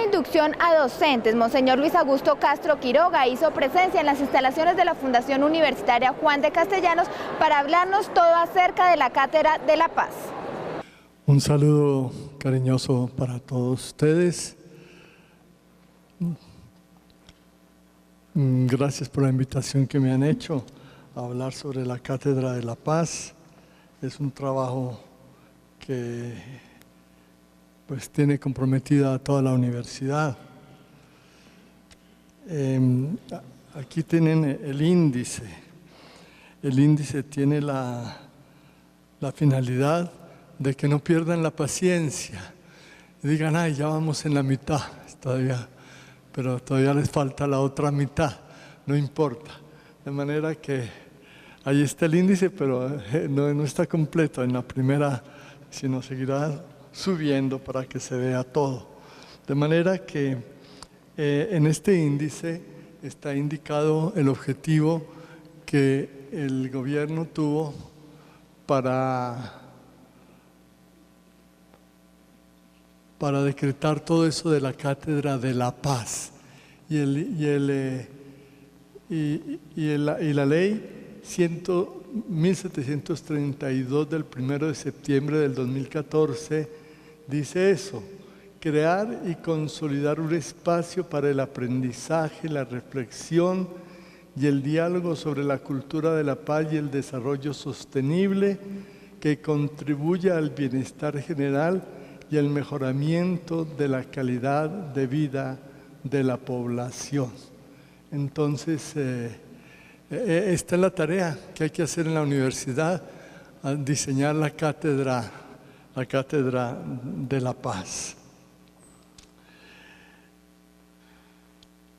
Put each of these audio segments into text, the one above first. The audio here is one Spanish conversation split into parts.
de inducción a docentes, Monseñor Luis Augusto Castro Quiroga hizo presencia en las instalaciones de la Fundación Universitaria Juan de Castellanos para hablarnos todo acerca de la Cátedra de la Paz. Un saludo cariñoso para todos ustedes. Gracias por la invitación que me han hecho a hablar sobre la Cátedra de la Paz. Es un trabajo que pues tiene comprometida a toda la universidad. Aquí tienen el índice. El índice tiene la finalidad de que no pierdan la paciencia y digan, ay, ya vamos en la mitad todavía, pero todavía les falta la otra mitad, no importa. De manera que ahí está el índice, pero no está completo en la primera, sino seguirá subiendo para que se vea todo. De manera que en este índice está indicado el objetivo que el gobierno tuvo para decretar todo eso de la Cátedra de la Paz. Y la ley 1732 del 1 de septiembre del 2014 dice eso: crear y consolidar un espacio para el aprendizaje, la reflexión y el diálogo sobre la cultura de la paz y el desarrollo sostenible que contribuya al bienestar general y el mejoramiento de la calidad de vida de la población. Entonces, esta es la tarea que hay que hacer en la universidad, al diseñar la cátedra de la paz.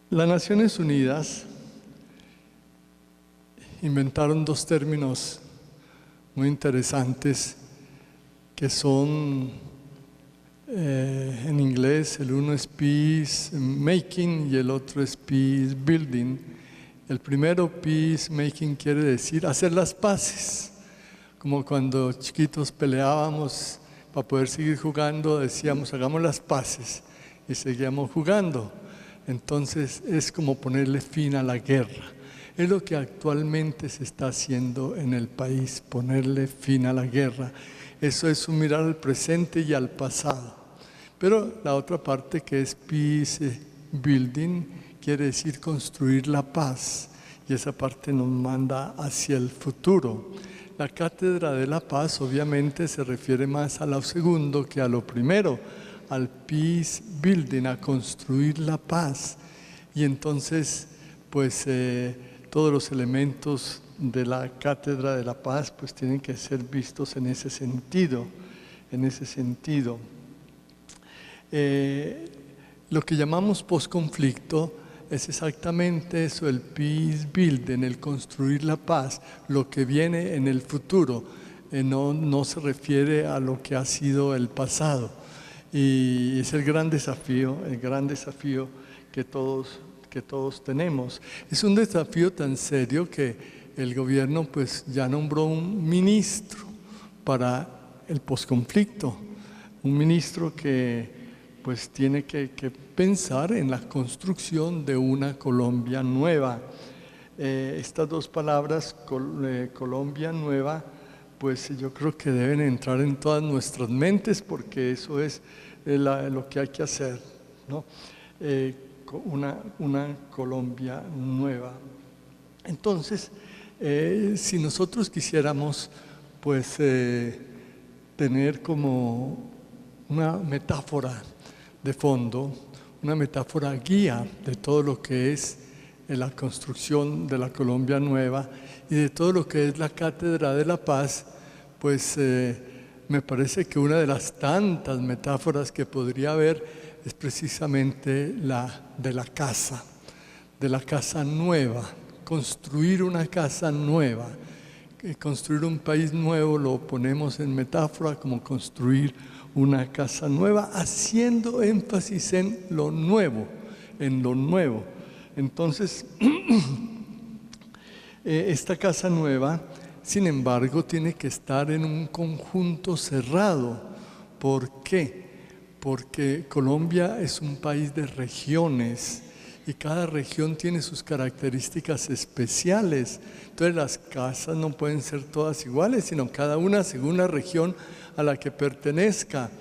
Las Naciones Unidas inventaron dos términos muy interesantes que son en inglés, el uno es peace making y el otro es peace building. El primero, peace making, quiere decir hacer las paces. Como cuando chiquitos peleábamos para poder seguir jugando, decíamos hagamos las paces y seguíamos jugando. Entonces es como ponerle fin a la guerra. Es lo que actualmente se está haciendo en el país, ponerle fin a la guerra. Eso es un mirar al presente y al pasado. Pero la otra parte, que es peace building, quiere decir construir la paz. Y esa parte nos manda hacia el futuro. La Cátedra de la Paz obviamente se refiere más a lo segundo que a lo primero, al peace building, a construir la paz. Y entonces, pues todos los elementos de la Cátedra de la Paz pues tienen que ser vistos en ese sentido. Lo que llamamos posconflicto es exactamente eso, el peace building, el construir la paz, lo que viene en el futuro, no se refiere a lo que ha sido el pasado. Y es el gran desafío que todos tenemos. Es un desafío tan serio que el gobierno pues ya nombró un ministro para el posconflicto, un ministro que pues tiene que pensar en la construcción de una Colombia nueva. Estas dos palabras, Colombia nueva, pues yo creo que deben entrar en todas nuestras mentes, porque eso es lo que hay que hacer, ¿no? Una Colombia nueva. Entonces, si nosotros quisiéramos pues tener como una metáfora de fondo, una metáfora guía de todo lo que es la construcción de la Colombia nueva y de todo lo que es la Cátedra de la Paz, pues me parece que una de las tantas metáforas que podría haber es precisamente la de la casa nueva, construir una casa nueva. Construir un país nuevo lo ponemos en metáfora como construir una casa nueva, haciendo énfasis en lo nuevo. Entonces, esta casa nueva, sin embargo, tiene que estar en un conjunto cerrado. ¿Por qué? porque Colombia es un país de regiones y cada región tiene sus características especiales. Entonces las casas no pueden ser todas iguales, sino cada una según la región a la que pertenezca.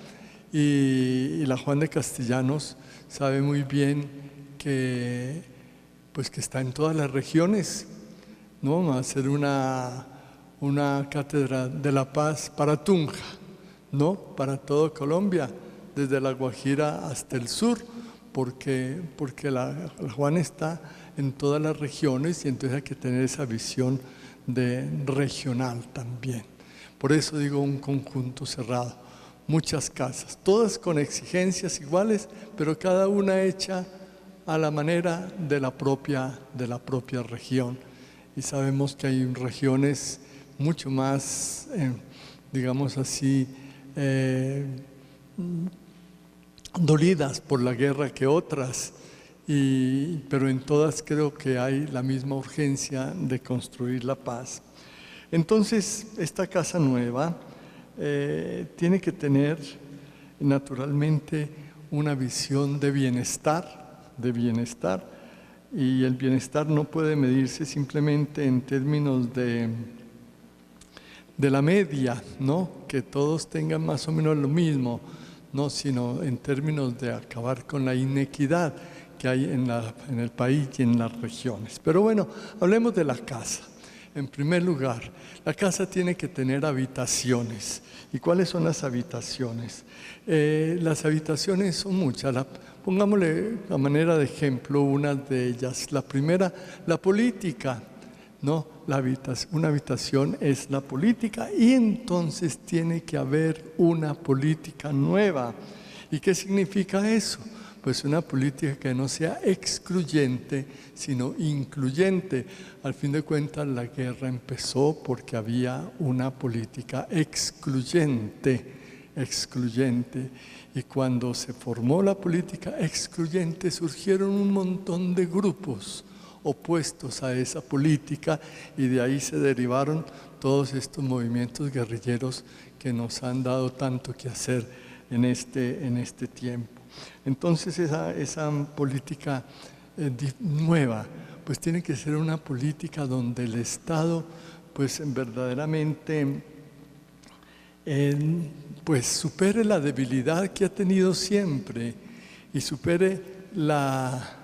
Y la Juan de Castellanos sabe muy bien que, pues, que está en todas las regiones, ¿no? Va a ser una cátedra de la paz para Tunja, ¿no? Para todo Colombia, desde la Guajira hasta el sur, porque la Juan está en todas las regiones y entonces hay que tener esa visión de regional también. Por eso digo un conjunto cerrado, muchas casas, todas con exigencias iguales, pero cada una hecha a la manera de la propia región. Y sabemos que hay regiones mucho más, digamos así, dolidas por la guerra que otras, pero en todas creo que hay la misma urgencia de construir la paz. Entonces, esta casa nueva tiene que tener naturalmente una visión de bienestar, y el bienestar no puede medirse simplemente en términos de la media, ¿no? Que todos tengan más o menos lo mismo, no, sino en términos de acabar con la inequidad que hay en el país y en las regiones. Pero bueno, hablemos de la casa. En primer lugar, la casa tiene que tener habitaciones. ¿Y cuáles son las habitaciones? Las habitaciones son muchas. Pongámosle a manera de ejemplo unas de ellas. La primera, la política, ¿no? Una habitación es la política y entonces tiene que haber una política nueva. ¿Y qué significa eso? Pues una política que no sea excluyente, sino incluyente. Al fin de cuentas, la guerra empezó porque había una política excluyente. Y cuando se formó la política excluyente, surgieron un montón de grupos opuestos a esa política y de ahí se derivaron todos estos movimientos guerrilleros que nos han dado tanto que hacer en este tiempo. Entonces esa política nueva pues tiene que ser una política donde el Estado pues verdaderamente pues supere la debilidad que ha tenido siempre y supere la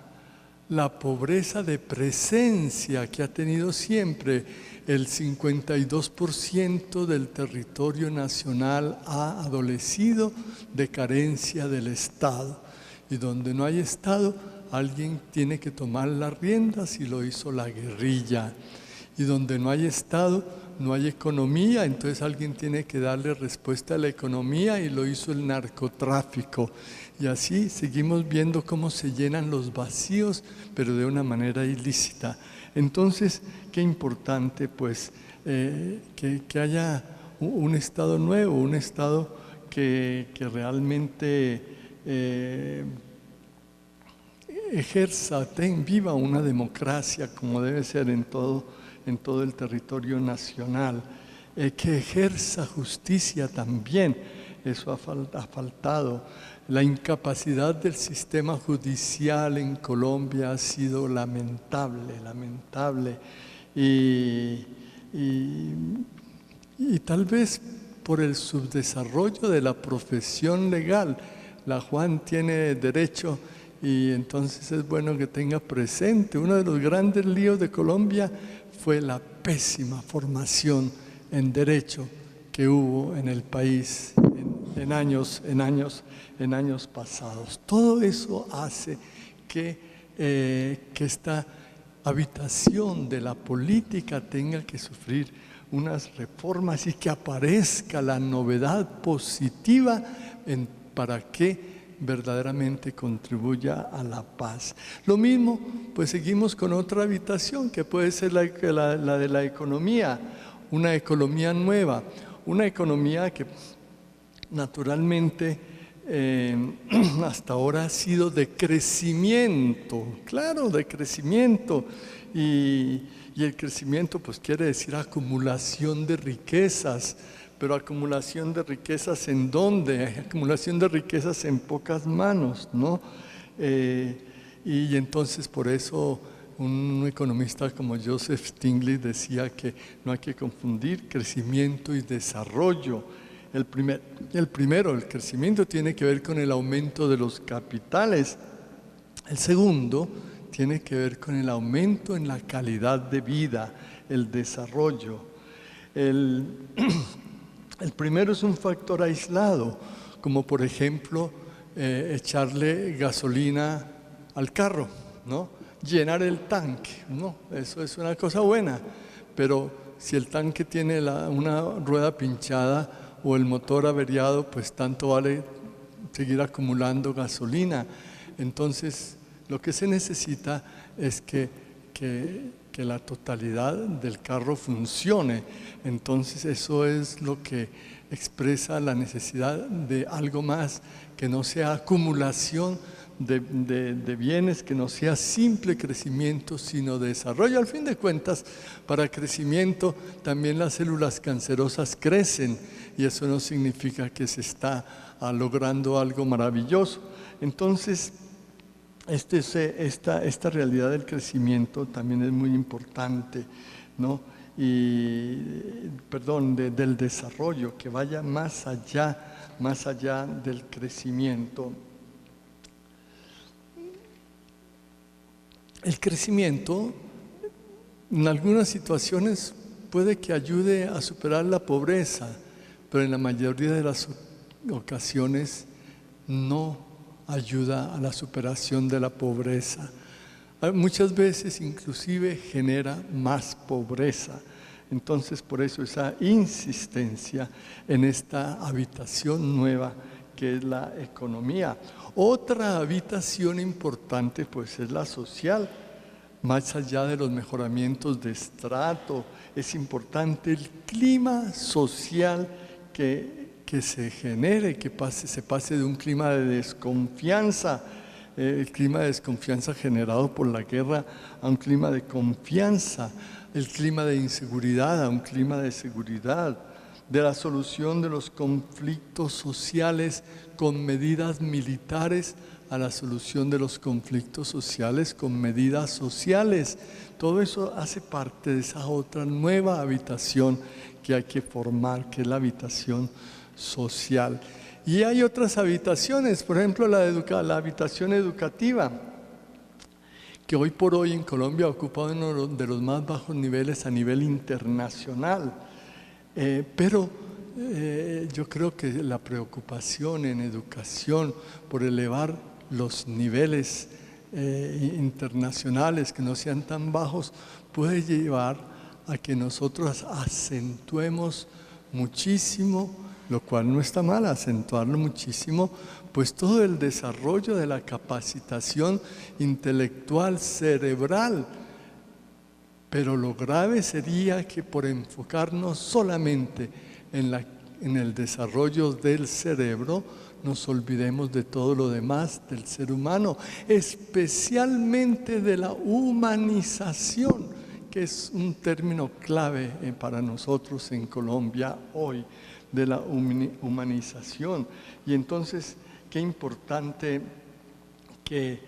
pobreza de presencia que ha tenido siempre. El 52% del territorio nacional ha adolecido de carencia del Estado. Y donde no hay Estado, alguien tiene que tomar las riendas y lo hizo la guerrilla. Y donde no hay Estado, no hay economía, entonces alguien tiene que darle respuesta a la economía y lo hizo el narcotráfico. Y así seguimos viendo cómo se llenan los vacíos, pero de una manera ilícita. Entonces, qué importante pues que haya un Estado nuevo, un Estado que realmente ejerza, viva una democracia como debe ser en todo el territorio nacional, que ejerza justicia también. Eso ha faltado. La incapacidad del sistema judicial en Colombia ha sido lamentable. Y tal vez por el subdesarrollo de la profesión legal. La Juan tiene derecho y entonces es bueno que tenga presente. Uno de los grandes líos de Colombia fue la pésima formación en derecho que hubo en el país en años pasados. Todo eso hace que esta habitación de la política tenga que sufrir unas reformas y que aparezca la novedad positiva para que verdaderamente contribuya a la paz. Lo mismo, pues seguimos con otra habitación que puede ser la de la economía, una economía nueva, una economía que naturalmente hasta ahora ha sido de crecimiento, claro, de crecimiento, y el crecimiento pues quiere decir acumulación de riquezas, pero acumulación de riquezas ¿en dónde? Acumulación de riquezas en pocas manos, ¿no? Y entonces por eso un economista como Joseph Stiglitz decía que no hay que confundir crecimiento y desarrollo. El crecimiento tiene que ver con el aumento de los capitales. El segundo tiene que ver con el aumento en la calidad de vida, el desarrollo. El primero es un factor aislado, como por ejemplo echarle gasolina al carro, ¿no? Llenar el tanque, ¿no? Eso es una cosa buena, pero si el tanque tiene una rueda pinchada o el motor averiado, pues tanto vale seguir acumulando gasolina. Entonces, lo que se necesita es que la totalidad del carro funcione. Entonces, eso es lo que expresa la necesidad de algo más, que no sea acumulación de bienes, que no sea simple crecimiento, sino desarrollo. Al fin de cuentas, para crecimiento también las células cancerosas crecen y eso no significa que se está logrando algo maravilloso. Entonces, esta realidad del crecimiento también es muy importante, ¿no? Del desarrollo, que vaya más allá del crecimiento. El crecimiento en algunas situaciones puede que ayude a superar la pobreza, pero en la mayoría de las ocasiones no ayuda a la superación de la pobreza. Muchas veces inclusive genera más pobreza. Entonces, por eso esa insistencia en esta habitación nueva que es la economía. Otra habitación importante pues es la social. Más allá de los mejoramientos de estrato, es importante el clima social que se genere, se pase de un clima de desconfianza, el clima de desconfianza generado por la guerra, a un clima de confianza, el clima de inseguridad a un clima de seguridad, de la solución de los conflictos sociales con medidas militares a la solución de los conflictos sociales con medidas sociales. Todo eso hace parte de esa otra nueva habitación que hay que formar, que es la habitación social. Y hay otras habitaciones, por ejemplo la habitación educativa, que hoy por hoy en Colombia ocupa uno de los más bajos niveles a nivel internacional. Pero yo creo que la preocupación en educación por elevar los niveles internacionales, que no sean tan bajos, puede llevar a que nosotros acentuemos muchísimo, lo cual no está mal, acentuarlo muchísimo, pues todo el desarrollo de la capacitación intelectual cerebral. Pero lo grave sería que por enfocarnos solamente en el desarrollo del cerebro, nos olvidemos de todo lo demás del ser humano, especialmente de la humanización, que es un término clave para nosotros en Colombia hoy, de la humanización. Y entonces, qué importante que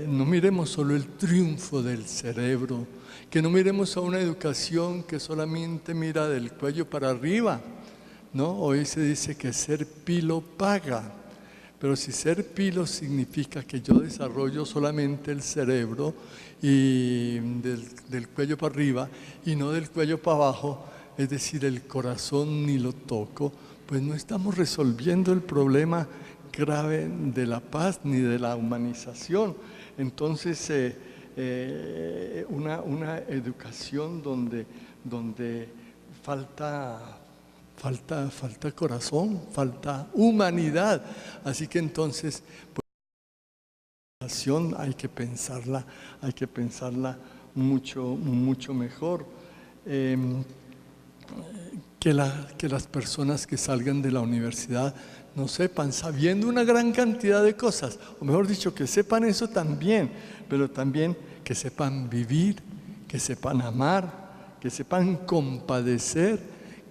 no miremos solo el triunfo del cerebro, que no miremos a una educación que solamente mira del cuello para arriba, ¿no? Hoy se dice que ser pilo paga, pero si ser pilo significa que yo desarrollo solamente el cerebro y del cuello para arriba y no del cuello para abajo, es decir, el corazón ni lo toco, pues no estamos resolviendo el problema grave de la paz ni de la humanización. Entonces, una educación donde falta corazón, falta humanidad. Así que entonces, pues, la educación hay que pensarla mucho mejor. Que las personas que salgan de la universidad no sepan, sabiendo una gran cantidad de cosas, o mejor dicho, que sepan eso también, pero también que sepan vivir, que sepan amar, que sepan compadecer,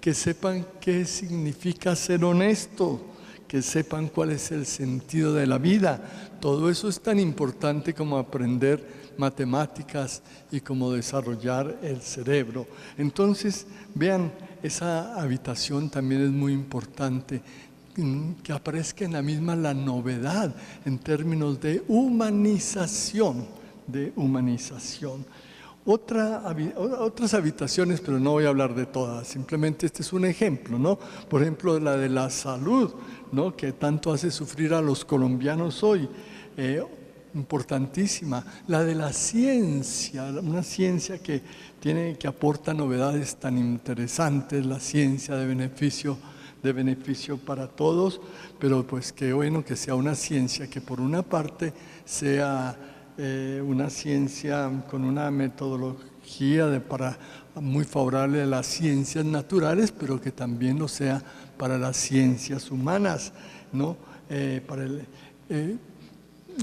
que sepan qué significa ser honesto, que sepan cuál es el sentido de la vida. Todo eso es tan importante como aprender matemáticas y como desarrollar el cerebro. Entonces, vean, esa habitación también es muy importante, que aparezca en la misma la novedad en términos de humanización, Otras habitaciones, pero no voy a hablar de todas, simplemente este es un ejemplo, ¿no? Por ejemplo, la de la salud, ¿no? Que tanto hace sufrir a los colombianos hoy, importantísima. La de la ciencia, una ciencia que aporta novedades tan interesantes, la ciencia de beneficio para todos, pero pues qué bueno que sea una ciencia que por una parte sea una ciencia con una metodología muy favorable a las ciencias naturales, pero que también lo sea para las ciencias humanas, ¿no?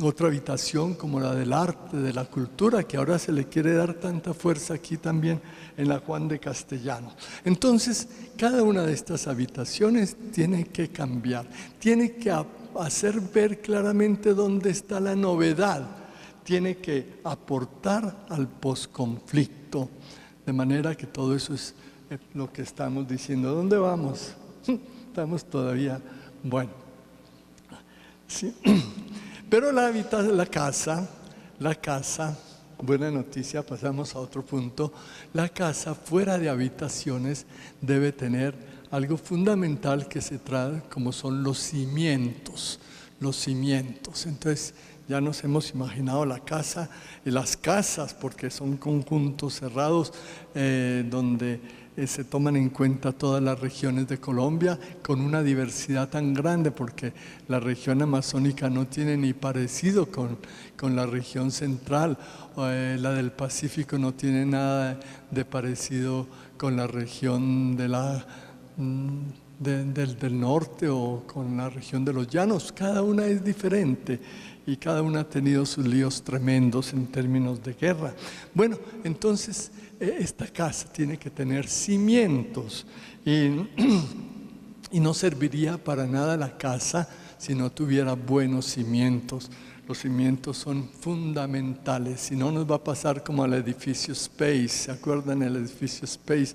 Otra habitación como la del arte, de la cultura, que ahora se le quiere dar tanta fuerza aquí también en la Juan de Castellanos. Entonces, cada una de estas habitaciones tiene que cambiar, tiene que hacer ver claramente dónde está la novedad, tiene que aportar al posconflicto, de manera que todo eso es lo que estamos diciendo. ¿Dónde vamos? Estamos todavía, bueno, sí. Pero la casa, buena noticia, pasamos a otro punto, la casa fuera de habitaciones debe tener algo fundamental que se trae como son los cimientos. Entonces ya nos hemos imaginado la casa y las casas, porque son conjuntos cerrados donde se toman en cuenta todas las regiones de Colombia con una diversidad tan grande, porque la región amazónica no tiene ni parecido con la región central, la del Pacífico no tiene nada de parecido con la región del norte o con la región de los llanos. Cada una es diferente y cada una ha tenido sus líos tremendos en términos de guerra. Bueno, entonces esta casa tiene que tener cimientos y no serviría para nada la casa si no tuviera buenos cimientos. Los cimientos son fundamentales, si no nos va a pasar como al edificio Space. ¿Se acuerdan el edificio Space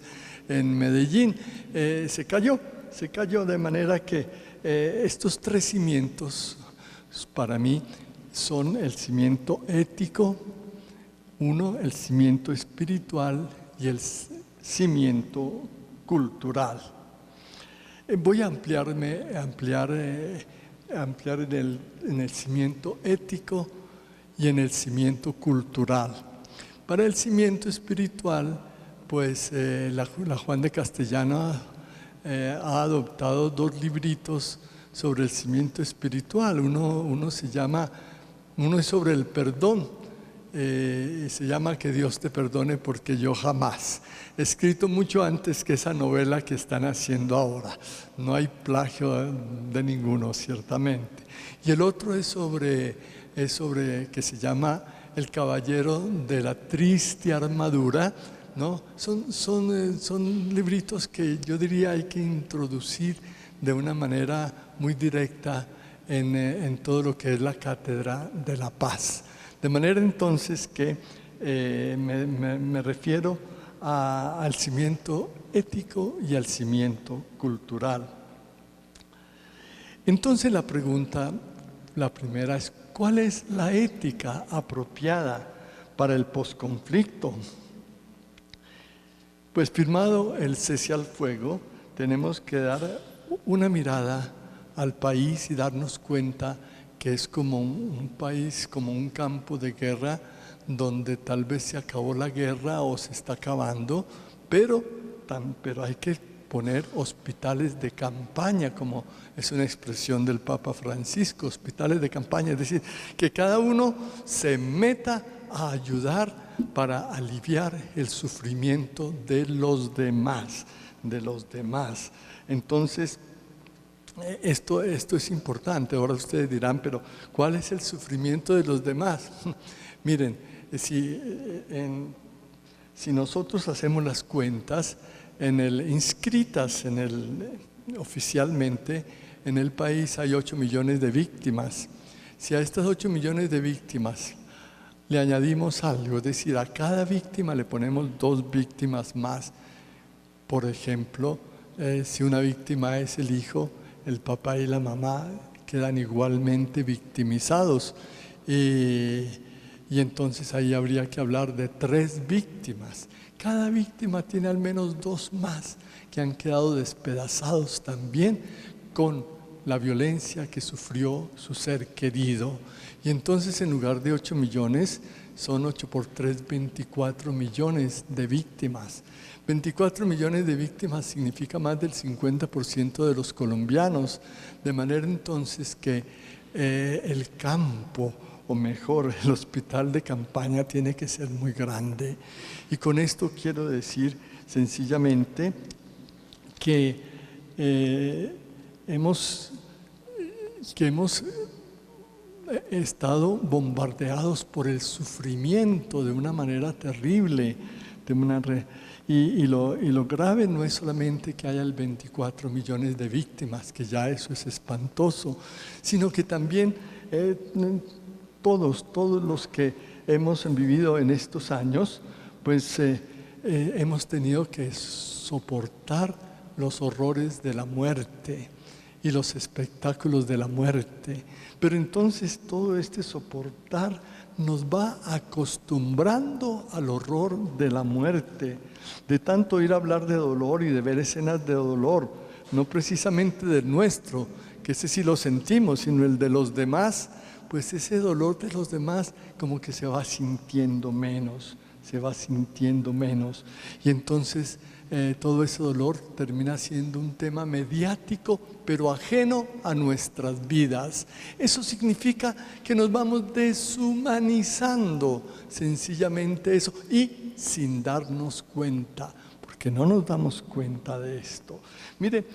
en Medellín? Se cayó de manera que estos tres cimientos para mí son el cimiento ético, el cimiento espiritual y el cimiento cultural. Voy a ampliar en el cimiento ético y en el cimiento cultural. Para el cimiento espiritual, pues la Juan de Castellano ha adoptado 2 libritos sobre el cimiento espiritual. Uno es sobre el perdón, se llama Que Dios te perdone porque yo jamás. Escrito mucho antes que esa novela que están haciendo ahora. No hay plagio de ninguno, ciertamente. Y el otro es sobre que se llama El caballero de la triste armadura, ¿no? Son libritos que yo diría hay que introducir de una manera muy directa en todo lo que es la Cátedra de la Paz. De manera entonces que me refiero al cimiento ético y al cimiento cultural. Entonces la primera es, ¿cuál es la ética apropiada para el posconflicto? Pues firmado el cese al fuego, tenemos que dar una mirada al país y darnos cuenta que es como un país, como un campo de guerra, donde tal vez se acabó la guerra o se está acabando, pero hay que poner hospitales de campaña, como es una expresión del Papa Francisco, hospitales de campaña, es decir, que cada uno se meta a ayudar para aliviar el sufrimiento de los demás. Entonces, esto es importante. Ahora ustedes dirán, pero ¿cuál es el sufrimiento de los demás? Miren, si nosotros hacemos las cuentas, inscritas oficialmente en el país hay 8 millones de víctimas. Si a estas 8 millones de víctimas le añadimos algo, es decir, a cada víctima le ponemos 2 víctimas más. Por ejemplo, si una víctima es el hijo, el papá y la mamá quedan igualmente victimizados. Y entonces ahí habría que hablar de 3 víctimas. Cada víctima tiene al menos 2 más que han quedado despedazados también con la violencia que sufrió su ser querido. Y entonces en lugar de 8 millones, son 8 por 3, 24 millones de víctimas. 24 millones de víctimas significa más del 50% de los colombianos. De manera entonces que el campo, o mejor, el hospital de campaña tiene que ser muy grande. Y con esto quiero decir sencillamente que hemos estado bombardeados por el sufrimiento de una manera terrible. Y lo grave no es solamente que haya 24 millones de víctimas, que ya eso es espantoso, sino que también todos los que hemos vivido en estos años, pues hemos tenido que soportar los horrores de la muerte y los espectáculos de la muerte. Pero entonces todo este soportar nos va acostumbrando al horror de la muerte, de tanto ir a hablar de dolor y de ver escenas de dolor, no precisamente del nuestro, que ese sí lo sentimos, sino el de los demás. Pues ese dolor de los demás como que se va sintiendo menos. Y entonces todo ese dolor termina siendo un tema mediático, pero ajeno a nuestras vidas. Eso significa que nos vamos deshumanizando, sencillamente eso, y sin darnos cuenta, porque no nos damos cuenta de esto. Mire,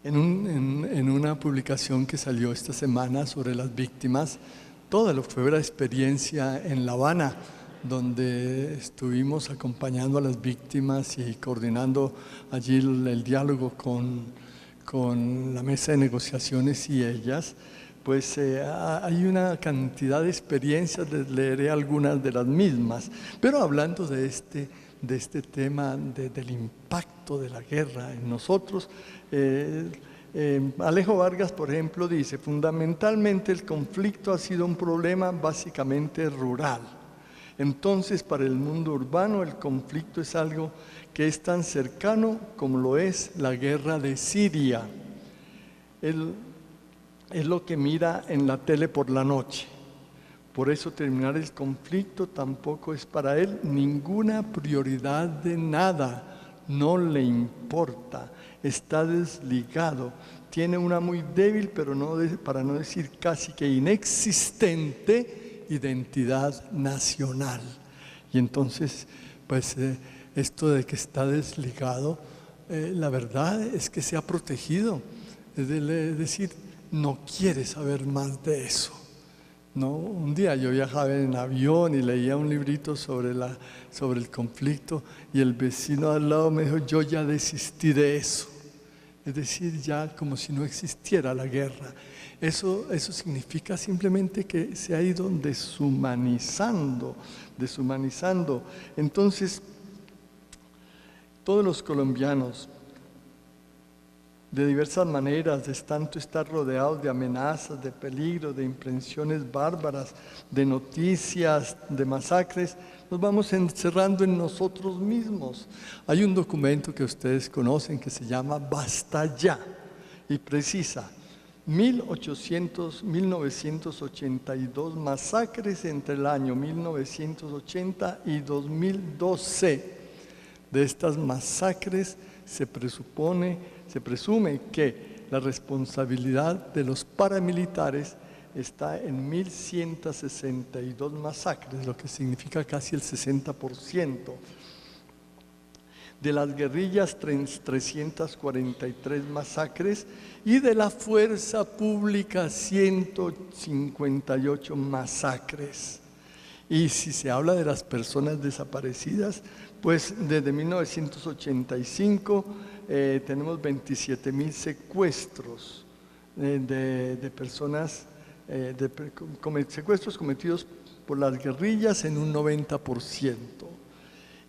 en una publicación que salió esta semana sobre las víctimas, toda lo que fue la experiencia en La Habana, donde estuvimos acompañando a las víctimas y coordinando allí el diálogo con la mesa de negociaciones y ellas, pues hay una cantidad de experiencias, les leeré algunas de las mismas, pero hablando de este tema del impacto de la guerra en nosotros. Alejo Vargas, por ejemplo, dice: fundamentalmente el conflicto ha sido un problema básicamente rural. Entonces, para el mundo urbano, el conflicto es algo que es tan cercano como lo es la guerra de Siria. Es lo que mira en la tele por la noche. Por eso terminar el conflicto tampoco es para él ninguna prioridad de nada. No le importa, está desligado. Tiene una muy débil, pero para no decir casi que inexistente, identidad nacional. Y entonces, pues esto de que está desligado, la verdad es que se ha protegido. Es decir, no quiere saber más de eso. ¿No? Un día yo viajaba en avión y leía un librito sobre el conflicto, y el vecino al lado me dijo: yo ya desistí de eso. Es decir, ya como si no existiera la guerra. Eso significa simplemente que se ha ido deshumanizando. Entonces, todos los colombianos, de diversas maneras, de tanto estar rodeados de amenazas, de peligros, de impresiones bárbaras, de noticias, de masacres, nos vamos encerrando en nosotros mismos. Hay un documento que ustedes conocen que se llama Basta Ya, y precisa 1982 masacres entre el año 1980 y 2012. De estas masacres se presume que la responsabilidad de los paramilitares está en 1.162 masacres, lo que significa casi el 60%. De las guerrillas, 343 masacres, y de la fuerza pública, 158 masacres. Y si se habla de las personas desaparecidas, pues desde 1985 tenemos 27.000 secuestros de personas, secuestros cometidos por las guerrillas en un 90%.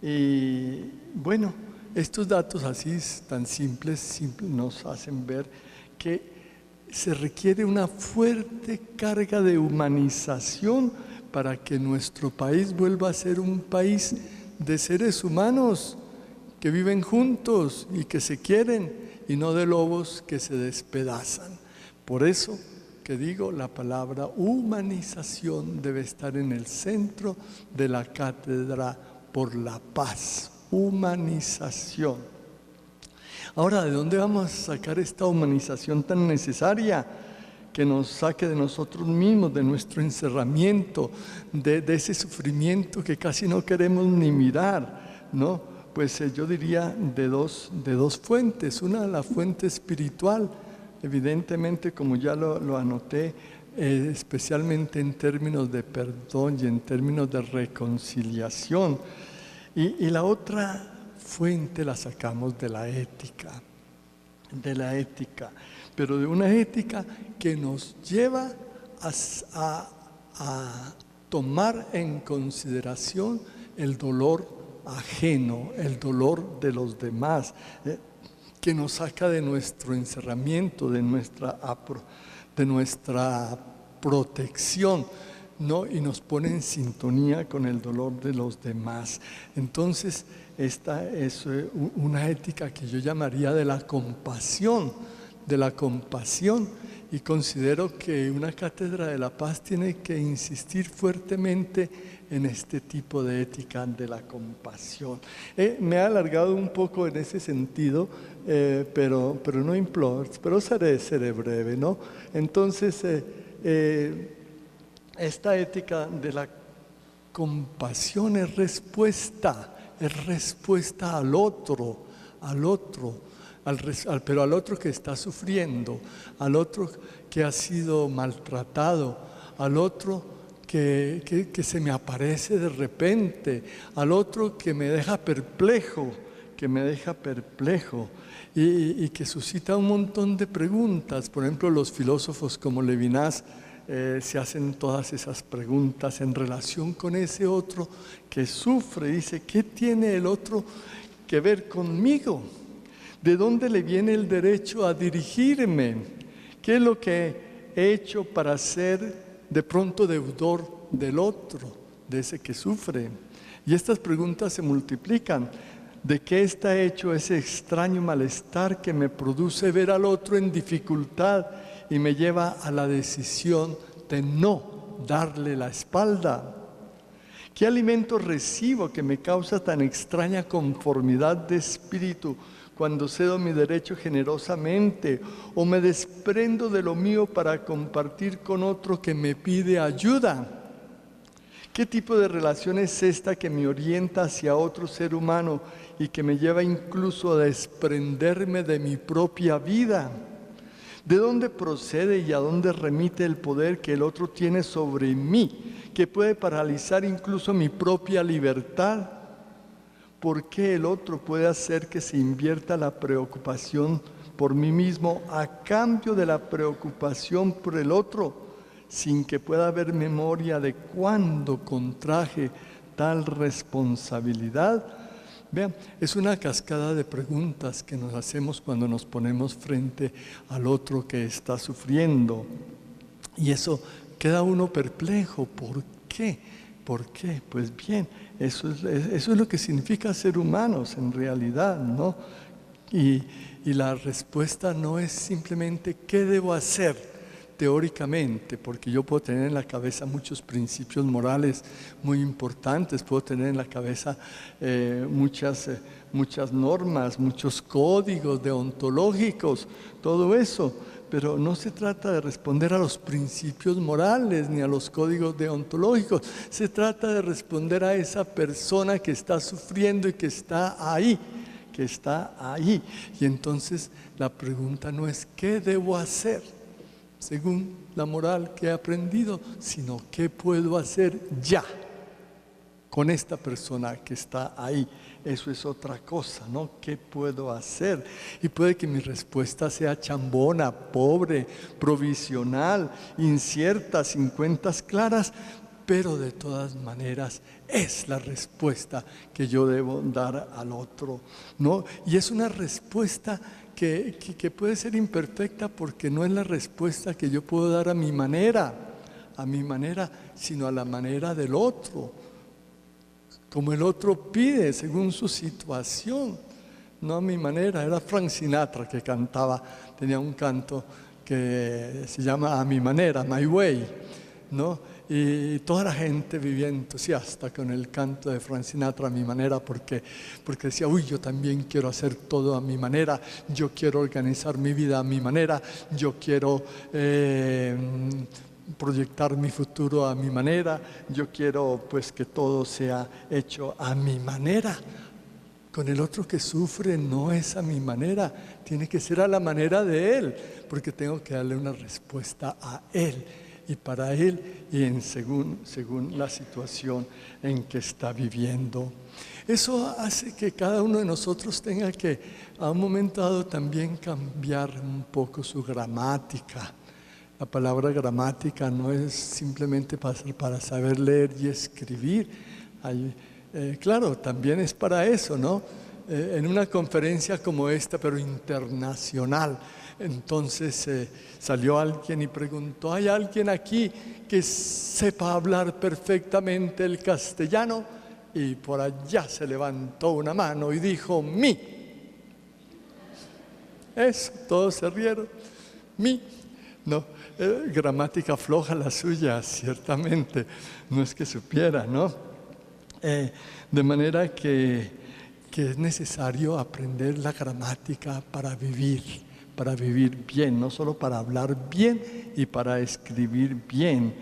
Y bueno, estos datos así tan simples nos hacen ver que se requiere una fuerte carga de humanización para que nuestro país vuelva a ser un país de seres humanos que viven juntos y que se quieren, y no de lobos que se despedazan. Por eso que digo, la palabra humanización debe estar en el centro de la Cátedra por la Paz. Humanización. Ahora, ¿de dónde vamos a sacar esta humanización tan necesaria que nos saque de nosotros mismos, de nuestro encerramiento, de ese sufrimiento que casi no queremos ni mirar, ¿no? Pues yo diría de dos fuentes. Una, la fuente espiritual, evidentemente, como ya lo anoté, especialmente en términos de perdón y en términos de reconciliación. Y la otra fuente la sacamos de la ética, pero de una ética que nos lleva a tomar en consideración el dolor ajeno, el dolor de los demás, que nos saca de nuestro encerramiento, de nuestra protección, ¿no? Y nos pone en sintonía con el dolor de los demás. Entonces, esta es una ética que yo llamaría de la compasión, y considero que una cátedra de la paz tiene que insistir fuertemente en este tipo de ética de la compasión. Me he alargado un poco en ese sentido, pero no imploro, pero seré breve, ¿no? Entonces, esta ética de la compasión es respuesta al otro, pero al otro que está sufriendo, al otro que ha sido maltratado, al otro que se me aparece de repente, al otro que me deja perplejo, y que suscita un montón de preguntas. Por ejemplo, los filósofos como Levinas se hacen todas esas preguntas en relación con ese otro que sufre. Dice, ¿qué tiene el otro que ver conmigo? ¿De dónde le viene el derecho a dirigirme? ¿Qué es lo que he hecho para ser de pronto deudor del otro, de ese que sufre? Y estas preguntas se multiplican. ¿De qué está hecho ese extraño malestar que me produce ver al otro en dificultad y me lleva a la decisión de no darle la espalda? ¿Qué alimento recibo que me causa tan extraña conformidad de espíritu cuando cedo mi derecho generosamente o me desprendo de lo mío para compartir con otro que me pide ayuda? ¿Qué tipo de relación es esta que me orienta hacia otro ser humano y que me lleva incluso a desprenderme de mi propia vida? ¿De dónde procede y a dónde remite el poder que el otro tiene sobre mí, que puede paralizar incluso mi propia libertad? ¿Por qué el otro puede hacer que se invierta la preocupación por mí mismo a cambio de la preocupación por el otro, sin que pueda haber memoria de cuándo contraje tal responsabilidad? Vean, es una cascada de preguntas que nos hacemos cuando nos ponemos frente al otro que está sufriendo. Y eso queda uno perplejo. ¿Por qué? ¿Por qué? Pues bien, eso es lo que significa ser humanos en realidad, ¿no? Y la respuesta no es simplemente ¿qué debo hacer? Teóricamente, porque yo puedo tener en la cabeza muchos principios morales muy importantes, puedo tener en la cabeza muchas normas, muchos códigos deontológicos, todo eso, pero no se trata de responder a los principios morales ni a los códigos deontológicos, se trata de responder a esa persona que está sufriendo y que está ahí. Y entonces la pregunta no es ¿qué debo hacer según la moral que he aprendido, sino qué puedo hacer ya con esta persona que está ahí. Eso es otra cosa, ¿no? ¿Qué puedo hacer? Y puede que mi respuesta sea chambona, pobre, provisional, incierta, sin cuentas claras, pero de todas maneras es la respuesta que yo debo dar al otro, ¿no? Y es una respuesta que puede ser imperfecta porque no es la respuesta que yo puedo dar a mi manera, sino a la manera del otro, como el otro pide, según su situación, no a mi manera. Era Frank Sinatra que cantaba, tenía un canto que se llama A mi manera, My Way, ¿no? Y toda la gente vivía entusiasta con el canto de Frank Sinatra, A mi manera, porque decía, uy, yo también quiero hacer todo a mi manera, yo quiero organizar mi vida a mi manera, yo quiero proyectar mi futuro a mi manera, yo quiero pues que todo sea hecho a mi manera. Con el otro que sufre no es a mi manera, tiene que ser a la manera de él, porque tengo que darle una respuesta a él y para él y según la situación en que está viviendo. Eso hace que cada uno de nosotros tenga que a un momento dado también cambiar un poco su gramática. La palabra gramática no es simplemente para saber leer y escribir. Claro, también es para eso, ¿no? En una conferencia como esta, pero internacional, entonces salió alguien y preguntó, ¿hay alguien aquí que sepa hablar perfectamente el castellano? Y por allá se levantó una mano y dijo, mí. Eso, todos se rieron. Mí. No, gramática floja la suya, ciertamente, no es que supiera, ¿no? De manera que es necesario aprender la gramática para vivir bien, no solo para hablar bien y para escribir bien.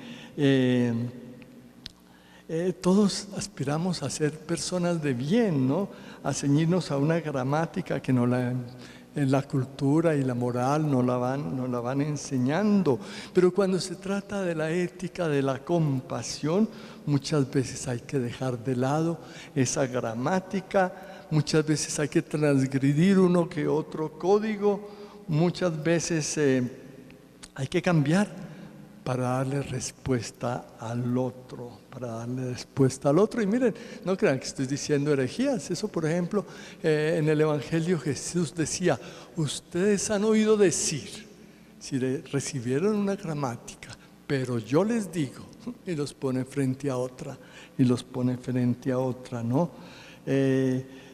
Todos aspiramos a ser personas de bien, ¿no? A ceñirnos a una gramática que en la cultura y la moral nos la van enseñando. Pero cuando se trata de la ética, de la compasión, muchas veces hay que dejar de lado esa gramática, muchas veces hay que transgredir uno que otro código, muchas veces hay que cambiar para darle respuesta al otro, Y miren, no crean que estoy diciendo herejías. Eso, por ejemplo, en el Evangelio Jesús decía, ustedes han oído decir, si recibieron una gramática, pero yo les digo, y los pone frente a otra, ¿no?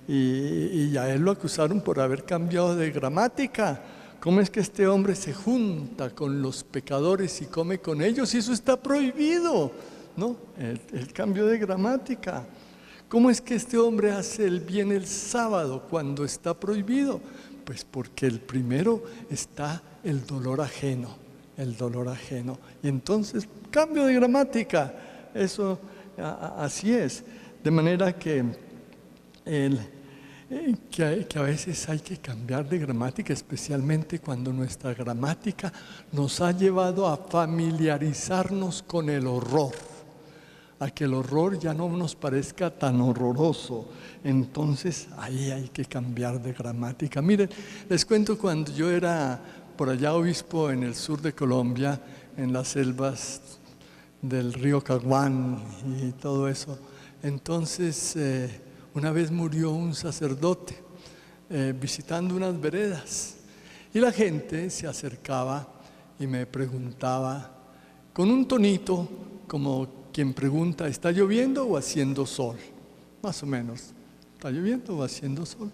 Y a él lo acusaron por haber cambiado de gramática. ¿Cómo es que este hombre se junta con los pecadores y come con ellos? Y eso está prohibido, ¿no? El cambio de gramática. ¿Cómo es que este hombre hace el bien el sábado cuando está prohibido? Pues porque el primero está el dolor ajeno. Y entonces, cambio de gramática. Eso así es. De manera que a veces hay que cambiar de gramática, especialmente cuando nuestra gramática nos ha llevado a familiarizarnos con el horror, a que el horror ya no nos parezca tan horroroso. Entonces ahí hay que cambiar de gramática. Miren, les cuento cuando yo era por allá obispo en el sur de Colombia, en las selvas del río Caguán y todo eso. Entonces una vez murió un sacerdote visitando unas veredas y la gente se acercaba y me preguntaba con un tonito como quien pregunta, ¿está lloviendo o haciendo sol? Más o menos, ¿está lloviendo o haciendo sol?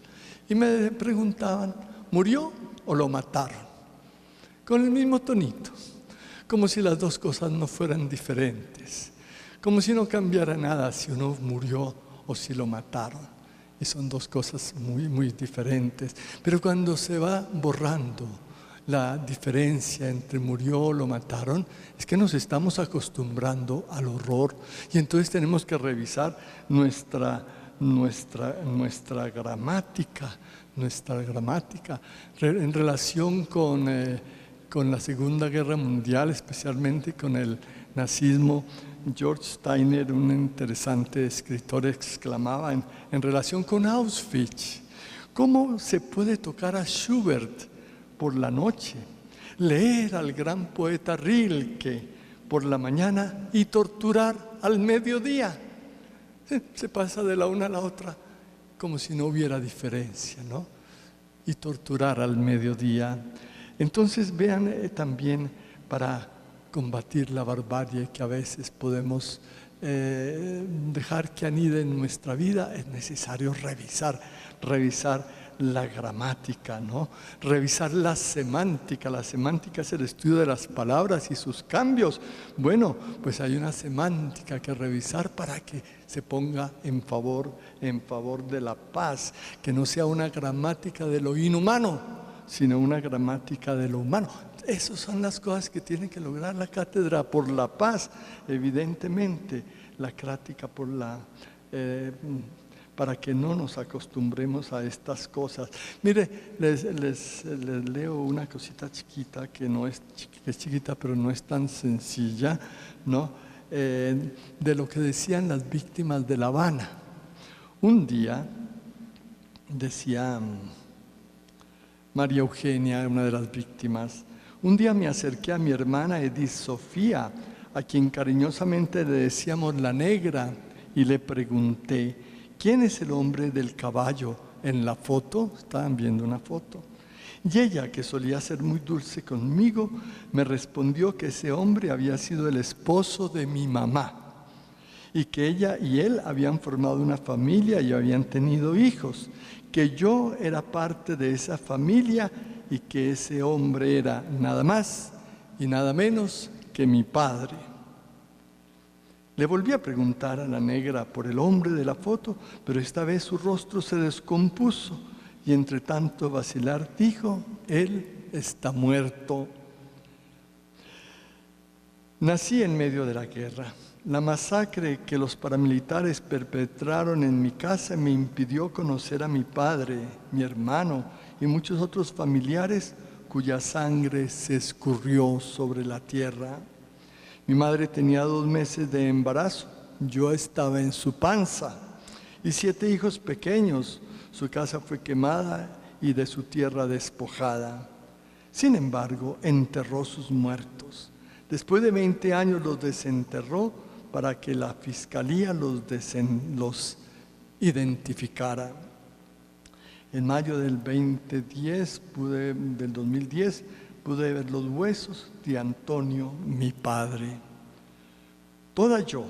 Y me preguntaban, ¿murió o lo mataron? Con el mismo tonito, como si las dos cosas no fueran diferentes, como si no cambiara nada si uno murió o si lo mataron. Y son dos cosas muy, muy diferentes. Pero cuando se va borrando la diferencia entre murió o lo mataron, es que nos estamos acostumbrando al horror. Y entonces tenemos que revisar nuestra gramática, en relación con la Segunda Guerra Mundial, especialmente con el nazismo. George Steiner, un interesante escritor, exclamaba en relación con Auschwitz: ¿cómo se puede tocar a Schubert por la noche, leer al gran poeta Rilke por la mañana y torturar al mediodía? Se pasa de la una a la otra como si no hubiera diferencia, ¿no? Y torturar al mediodía. Entonces vean también, para combatir la barbarie que a veces podemos dejar que anide en nuestra vida, es necesario revisar la gramática, ¿no? Revisar la semántica. La semántica es el estudio de las palabras y sus cambios. Bueno, pues hay una semántica que revisar para que se ponga en favor de la paz, que no sea una gramática de lo inhumano, sino una gramática de lo humano. Esas son las cosas que tiene que lograr la cátedra por la paz, evidentemente, la crática por la... para que no nos acostumbremos a estas cosas. Mire, les leo una cosita chiquita, que es chiquita, pero no es tan sencilla, ¿no? De lo que decían las víctimas de La Habana. Un día, decía María Eugenia, una de las víctimas: un día me acerqué a mi hermana Edith Sofía, a quien cariñosamente le decíamos la negra, y le pregunté: ¿quién es el hombre del caballo en la foto? Estaban viendo una foto. Y ella, que solía ser muy dulce conmigo, me respondió que ese hombre había sido el esposo de mi mamá, y que ella y él habían formado una familia y habían tenido hijos, que yo era parte de esa familia y que ese hombre era nada más y nada menos que mi padre. Le volví a preguntar a la negra por el hombre de la foto, pero esta vez su rostro se descompuso y entre tanto vacilar dijo: él está muerto. Nací en medio de la guerra. La masacre que los paramilitares perpetraron en mi casa me impidió conocer a mi padre, mi hermano y muchos otros familiares cuya sangre se escurrió sobre la tierra. Mi madre tenía 2 meses de embarazo, yo estaba en su panza, y 7 hijos pequeños. Su casa fue quemada y de su tierra despojada. Sin embargo, enterró sus muertos. Después de 20 años los desenterró para que la fiscalía los identificara. En mayo del 2010 pude ver los huesos de Antonio, mi padre. Toda yo,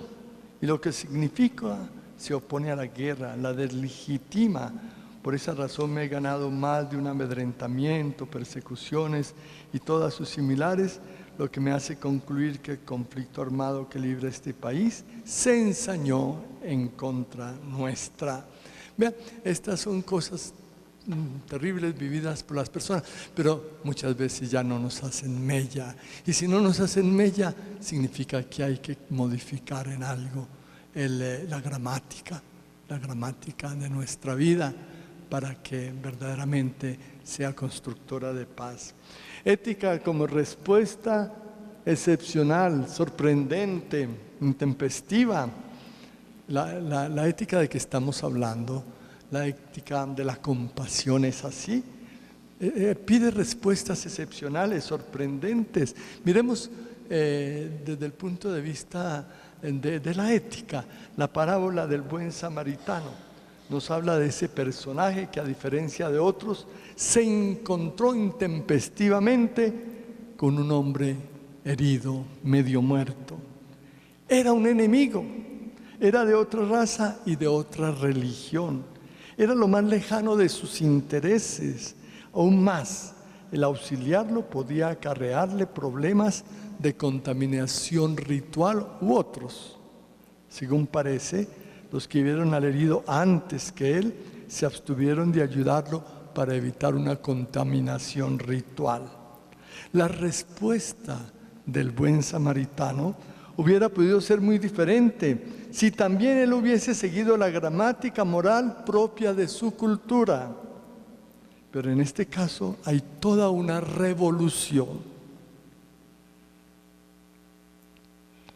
y lo que significa, se opone a la guerra, la deslegitima. Por esa razón me he ganado más de un amedrentamiento, persecuciones y todas sus similares, lo que me hace concluir que el conflicto armado que libra este país se ensañó en contra nuestra. Vean, estas son cosas terribles vividas por las personas, pero muchas veces ya no nos hacen mella. Y si no nos hacen mella, significa que hay que modificar en algo la gramática de nuestra vida para que verdaderamente sea constructora de paz. Ética como respuesta excepcional, sorprendente, intempestiva. La ética de que estamos hablando, la ética de la compasión, es así. Pide respuestas excepcionales, sorprendentes. Miremos desde el punto de vista de la ética, la parábola del buen samaritano. Nos habla de ese personaje que, a diferencia de otros, se encontró intempestivamente con un hombre herido, medio muerto. Era un enemigo, era de otra raza y de otra religión. Era lo más lejano de sus intereses. Aún más, el auxiliarlo podía acarrearle problemas de contaminación ritual u otros. Según parece, los que vieron al herido antes que él se abstuvieron de ayudarlo para evitar una contaminación ritual. La respuesta del buen samaritano hubiera podido ser muy diferente si también él hubiese seguido la gramática moral propia de su cultura. Pero en este caso hay toda una revolución.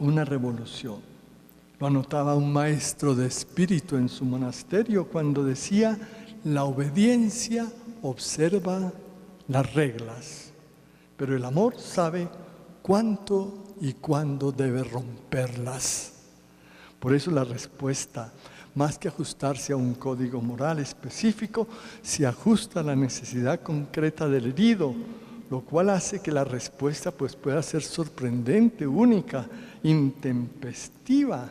una revolución. Lo anotaba un maestro de espíritu en su monasterio cuando decía: la obediencia observa las reglas, pero el amor sabe cuánto y cuándo debe romperlas. Por eso la respuesta, más que ajustarse a un código moral específico, se ajusta a la necesidad concreta del herido, lo cual hace que la respuesta pues, pueda ser sorprendente, única, intempestiva.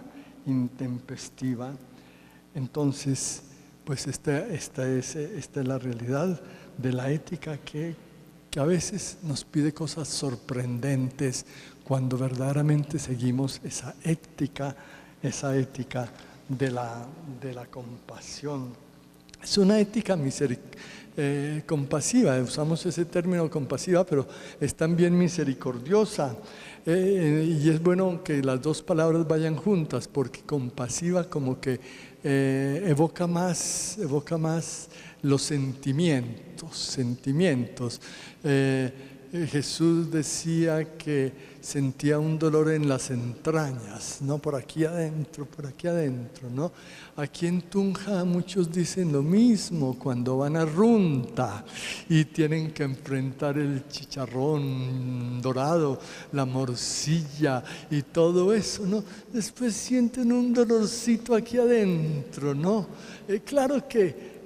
Entonces, pues esta es la realidad de la ética que a veces nos pide cosas sorprendentes cuando verdaderamente seguimos esa ética de la compasión. Es una ética compasiva, usamos ese término compasiva, pero es también misericordiosa. Y es bueno que las dos palabras vayan juntas, porque compasiva como que evoca más los sentimientos. Jesús decía que sentía un dolor en las entrañas, ¿no? Por aquí adentro, ¿no? Aquí en Tunja muchos dicen lo mismo cuando van a Runta y tienen que enfrentar el chicharrón dorado, la morcilla y todo eso, ¿no? Después sienten un dolorcito aquí adentro, ¿no? Claro que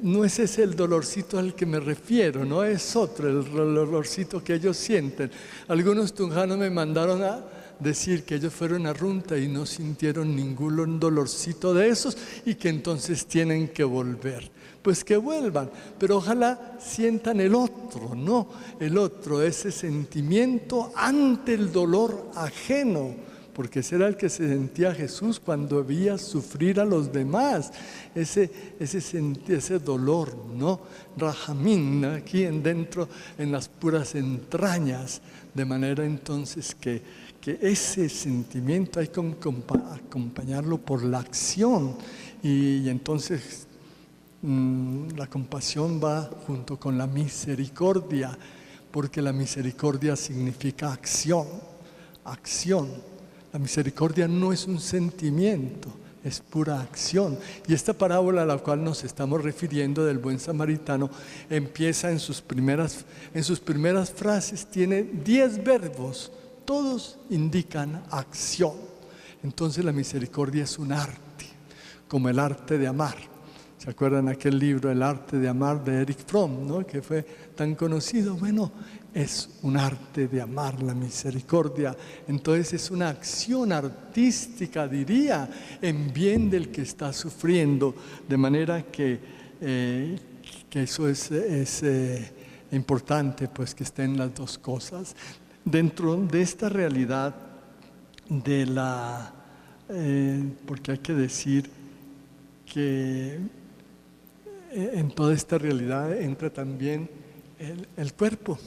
no es ese el dolorcito al que me refiero, no es otro el dolorcito que ellos sienten. Algunos tunjanos me mandaron a decir que ellos fueron a Runta y no sintieron ningún dolorcito de esos y que entonces tienen que volver. Pues que vuelvan, pero ojalá sientan el otro, ¿no? El otro, ese sentimiento ante el dolor ajeno, porque ese era el que se sentía Jesús cuando veía sufrir a los demás, ese dolor, ¿no? Rajamín, aquí dentro, en las puras entrañas, de manera entonces que ese sentimiento hay que acompañarlo por la acción, y entonces la compasión va junto con la misericordia, porque la misericordia significa acción. La misericordia no es un sentimiento, es pura acción. Y esta parábola a la cual nos estamos refiriendo del buen samaritano empieza en sus primeras frases, tiene 10 verbos, todos indican acción. Entonces la misericordia es un arte, como el arte de amar. ¿Se acuerdan aquel libro, El arte de amar, de Erich Fromm, ¿no? Que fue tan conocido? Bueno, es un arte de amar, la misericordia. Entonces es una acción artística, diría, en bien del que está sufriendo. De manera que eso es importante, pues que estén las dos cosas. Dentro de esta realidad porque hay que decir que en toda esta realidad entra también el cuerpo.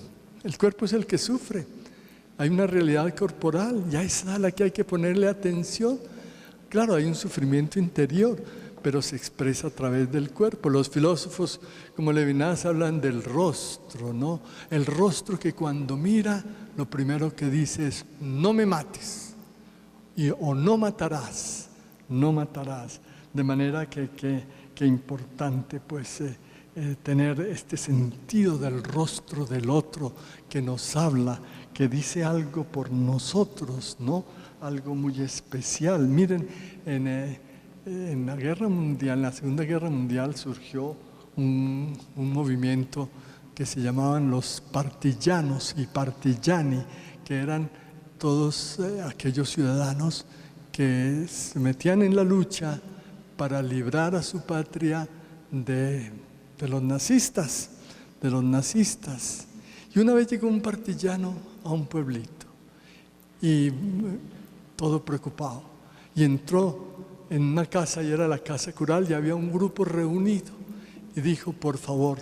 El cuerpo es el que sufre. Hay una realidad corporal, ya es a la que hay que ponerle atención. Claro, hay un sufrimiento interior, pero se expresa a través del cuerpo. Los filósofos como Levinas hablan del rostro, ¿no? El rostro que cuando mira, lo primero que dice es: no me mates, o no matarás, no matarás. De manera que importante pues tener este sentido del rostro del otro que nos habla, que dice algo por nosotros, ¿no? Algo muy especial. Miren, en la Guerra Mundial, en la Segunda Guerra Mundial surgió un movimiento que se llamaban los partigianos y partigiani, que eran todos aquellos ciudadanos que se metían en la lucha para librar a su patria de los nazistas. Y una vez llegó un partillano a un pueblito y todo preocupado, y entró en una casa, y era la casa cural, y había un grupo reunido, y dijo: por favor,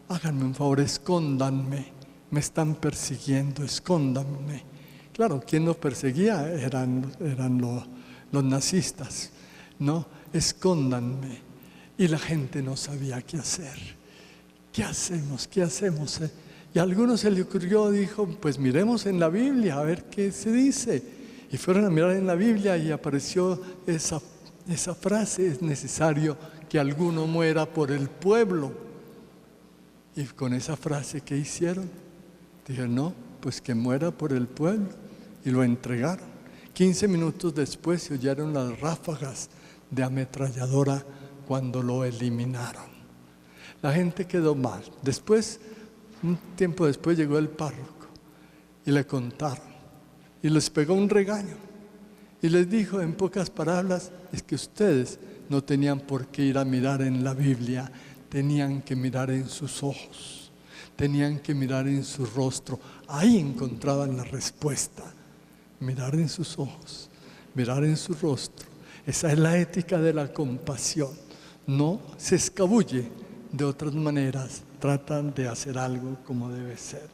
háganme un favor, escóndanme, me están persiguiendo, escóndanme. Claro, ¿quién los perseguía? Eran los nazistas, ¿no? Escóndanme. Y la gente no sabía qué hacer. ¿Qué hacemos? Y a algunos se le ocurrió, dijo, pues miremos en la Biblia a ver qué se dice. Y fueron a mirar en la Biblia y apareció esa frase: es necesario que alguno muera por el pueblo. Y con esa frase, ¿qué hicieron? Dijeron, no, pues que muera por el pueblo. Y lo entregaron. 15 minutos después se oyeron las ráfagas de ametralladora cuando lo eliminaron. La gente quedó mal. Después, un tiempo después, llegó el párroco y le contaron. Y les pegó un regaño. Y les dijo en pocas palabras, es que ustedes no tenían por qué ir a mirar en la Biblia, tenían que mirar en sus ojos, tenían que mirar en su rostro. Ahí encontraban la respuesta. Mirar en sus ojos, mirar en su rostro. Esa es la ética de la compasión. No se escabulle de otras maneras, tratan de hacer algo como debe ser.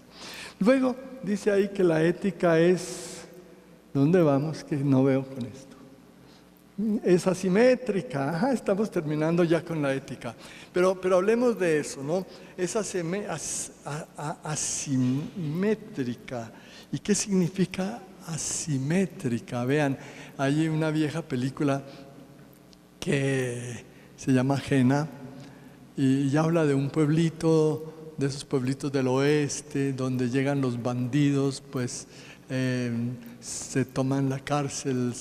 Luego dice ahí que la ética es, ¿dónde vamos? Que no veo con esto. Es asimétrica. Estamos terminando ya con la ética. Pero hablemos de eso, ¿no? Es asimétrica. ¿Y qué significa asimétrica? Vean, hay una vieja película que se llama Jena y habla de un pueblito, de esos pueblitos del oeste, donde llegan los bandidos, pues se toman la cárcel,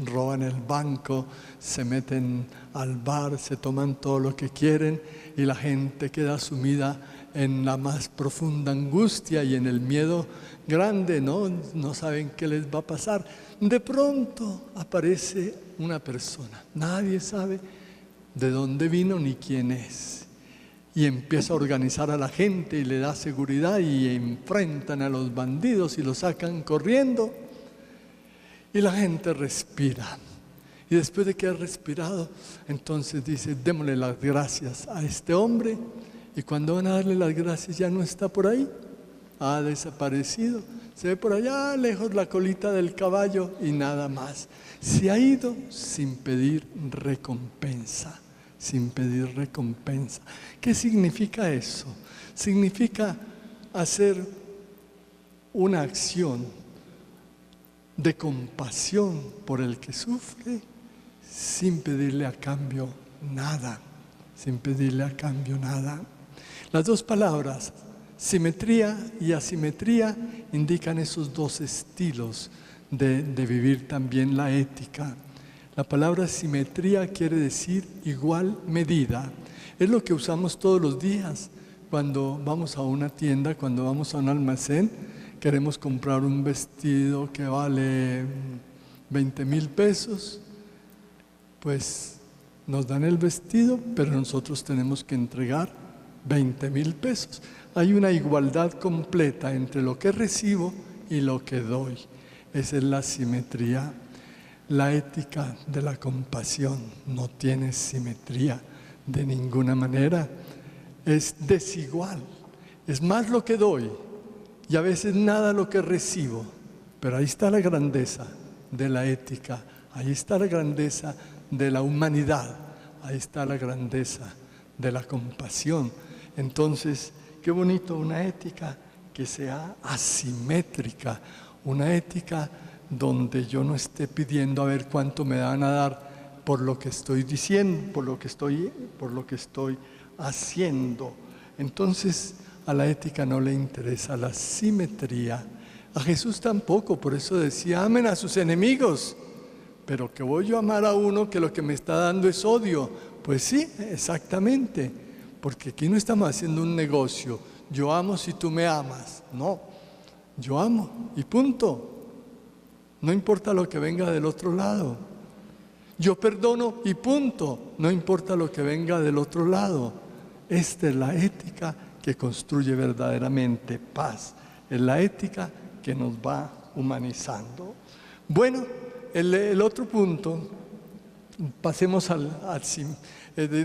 roban el banco, se meten al bar, se toman todo lo que quieren y la gente queda sumida en la más profunda angustia y en el miedo grande, no saben qué les va a pasar. De pronto aparece una persona, nadie sabe de dónde vino ni quién es, y empieza a organizar a la gente y le da seguridad y enfrentan a los bandidos y los sacan corriendo y la gente respira. Y después de que ha respirado, entonces dice, démosle las gracias a este hombre. Y cuando van a darle las gracias ya no está por ahí, ha desaparecido. Se ve por allá lejos la colita del caballo y nada más. Se ha ido sin pedir recompensa, sin pedir recompensa. ¿Qué significa eso? Significa hacer una acción de compasión por el que sufre sin pedirle a cambio nada, sin pedirle a cambio nada. Las dos palabras, simetría y asimetría, indican esos dos estilos de vivir también la ética. La palabra simetría quiere decir igual medida. Es lo que usamos todos los días cuando vamos a una tienda, cuando vamos a un almacén. Queremos comprar un vestido que vale 20,000 pesos. Pues nos dan el vestido, pero nosotros tenemos que entregar 20,000 pesos. Hay una igualdad completa entre lo que recibo y lo que doy. Esa es la simetría. La ética de la compasión no tiene simetría de ninguna manera. Es desigual. Es más lo que doy y a veces nada lo que recibo. Pero ahí está la grandeza de la ética. Ahí está la grandeza de la humanidad. Ahí está la grandeza de la compasión. Entonces, qué bonito una ética que sea asimétrica, una ética donde yo no esté pidiendo a ver cuánto me van a dar por lo que estoy diciendo, por lo que estoy haciendo. Entonces, a la ética no le interesa la simetría. A Jesús tampoco, por eso decía, amen a sus enemigos. Pero que voy yo a amar a uno que lo que me está dando es odio. Pues sí, exactamente. Porque aquí no estamos haciendo un negocio. Yo amo si tú me amas. No, yo amo y punto. No importa lo que venga del otro lado. Yo perdono y punto. No importa lo que venga del otro lado. Esta es la ética que construye verdaderamente paz. Es la ética que nos va humanizando. Bueno, el otro punto, pasemos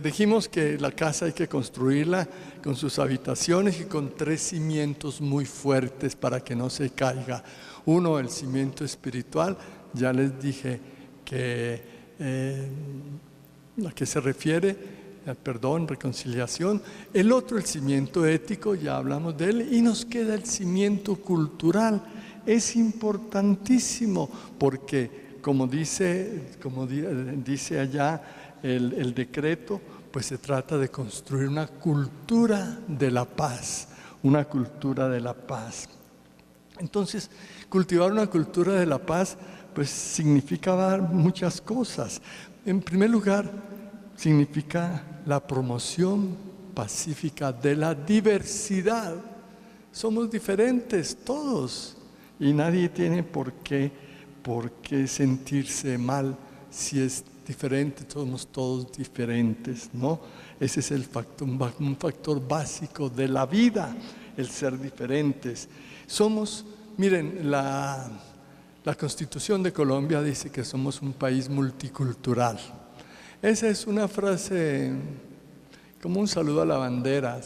dijimos que la casa hay que construirla con sus habitaciones y con 3 cimientos muy fuertes para que no se caiga. Uno, el cimiento espiritual, ya les dije que a qué se refiere, perdón, reconciliación. El otro, el cimiento ético, ya hablamos de él, y nos queda el cimiento cultural. Es importantísimo porque, como dice allá el decreto, pues se trata de construir una cultura de la paz, una cultura de la paz. Entonces, cultivar una cultura de la paz, pues significa muchas cosas. En primer lugar, significa la promoción pacífica de la diversidad. Somos diferentes todos y nadie tiene por qué sentirse mal si es diferente, somos todos diferentes, ¿no? Ese es un factor básico de la vida, el ser diferentes. Miren, la Constitución de Colombia dice que somos un país multicultural. Esa es una frase como un saludo a la bandera,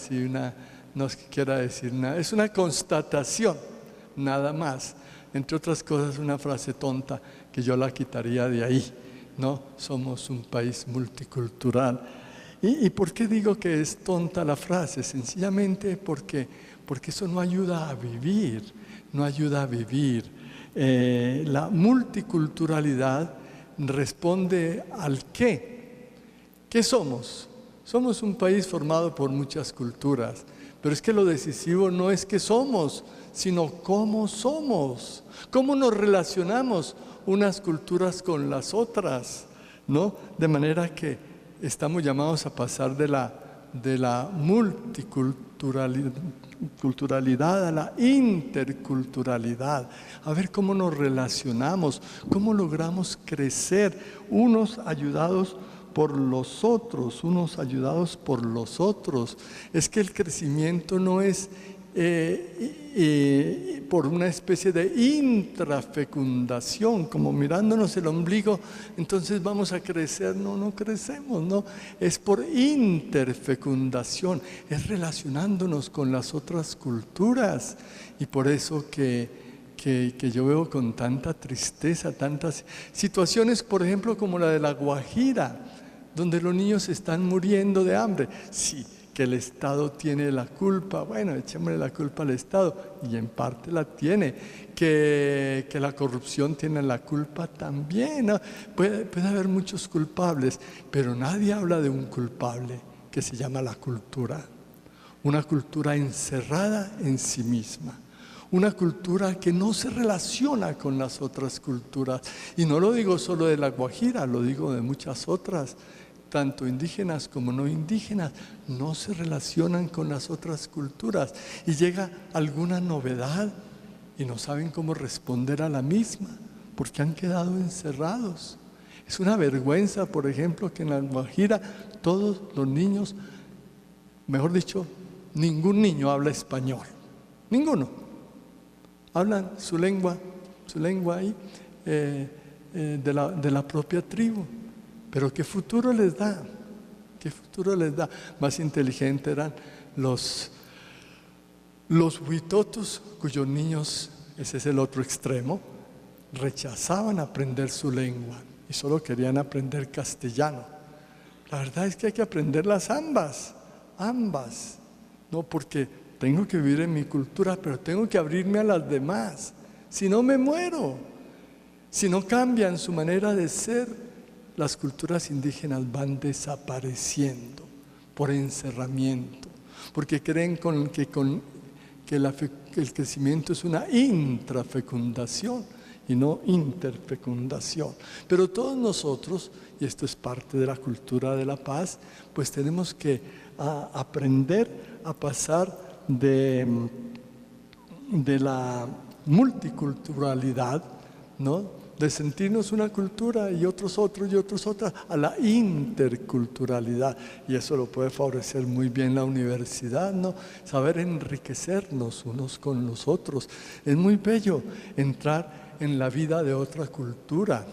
no quiera decir nada, es una constatación, nada más. Entre otras cosas, una frase tonta que yo la quitaría de ahí, ¿no? Somos un país multicultural. ¿Y por qué digo que es tonta la frase? Sencillamente porque eso no ayuda a vivir, no ayuda a vivir. La multiculturalidad responde al qué. ¿Qué somos? Somos un país formado por muchas culturas, pero es que lo decisivo no es qué somos, sino cómo somos, cómo nos relacionamos unas culturas con las otras, ¿no? De manera que estamos llamados a pasar de la multiculturalidad a la interculturalidad, a ver cómo nos relacionamos, cómo logramos crecer unos ayudados por los otros, Es que el crecimiento no es por una especie de intrafecundación, como mirándonos el ombligo, entonces vamos a crecer. No crecemos, no. Es por interfecundación, es relacionándonos con las otras culturas. Y por eso que yo veo con tanta tristeza, tantas situaciones, por ejemplo, como la de La Guajira, donde los niños están muriendo de hambre. Sí, que el Estado tiene la culpa, bueno, echémosle la culpa al Estado, y en parte la tiene. Que la corrupción tiene la culpa también, ¿no? Puede haber muchos culpables, pero nadie habla de un culpable que se llama la cultura. Una cultura encerrada en sí misma. Una cultura que no se relaciona con las otras culturas. Y no lo digo solo de La Guajira, lo digo de muchas otras, tanto indígenas como no indígenas, no se relacionan con las otras culturas. Y llega alguna novedad y no saben cómo responder a la misma, porque han quedado encerrados. Es una vergüenza, por ejemplo, que en La Guajira todos los niños, mejor dicho, ningún niño habla español. Ninguno. Hablan su lengua ahí, de la propia tribu. Pero ¿qué futuro les da? ¿Qué futuro les da? Más inteligentes eran los huitotos, cuyos niños, ese es el otro extremo, rechazaban aprender su lengua y solo querían aprender castellano. La verdad es que hay que aprenderlas ambas, no, porque tengo que vivir en mi cultura, pero tengo que abrirme a las demás, si no me muero. Si no cambian su manera de ser, las culturas indígenas van desapareciendo por encerramiento, porque creen que el crecimiento es una intrafecundación y no interfecundación. Pero todos nosotros, y esto es parte de la cultura de la paz, pues tenemos que aprender a pasar de la multiculturalidad, ¿no?, de sentirnos una cultura y otros otras, a la interculturalidad. Y eso lo puede favorecer muy bien la universidad, ¿no? Saber enriquecernos unos con los otros. Es muy bello entrar en la vida de otra cultura.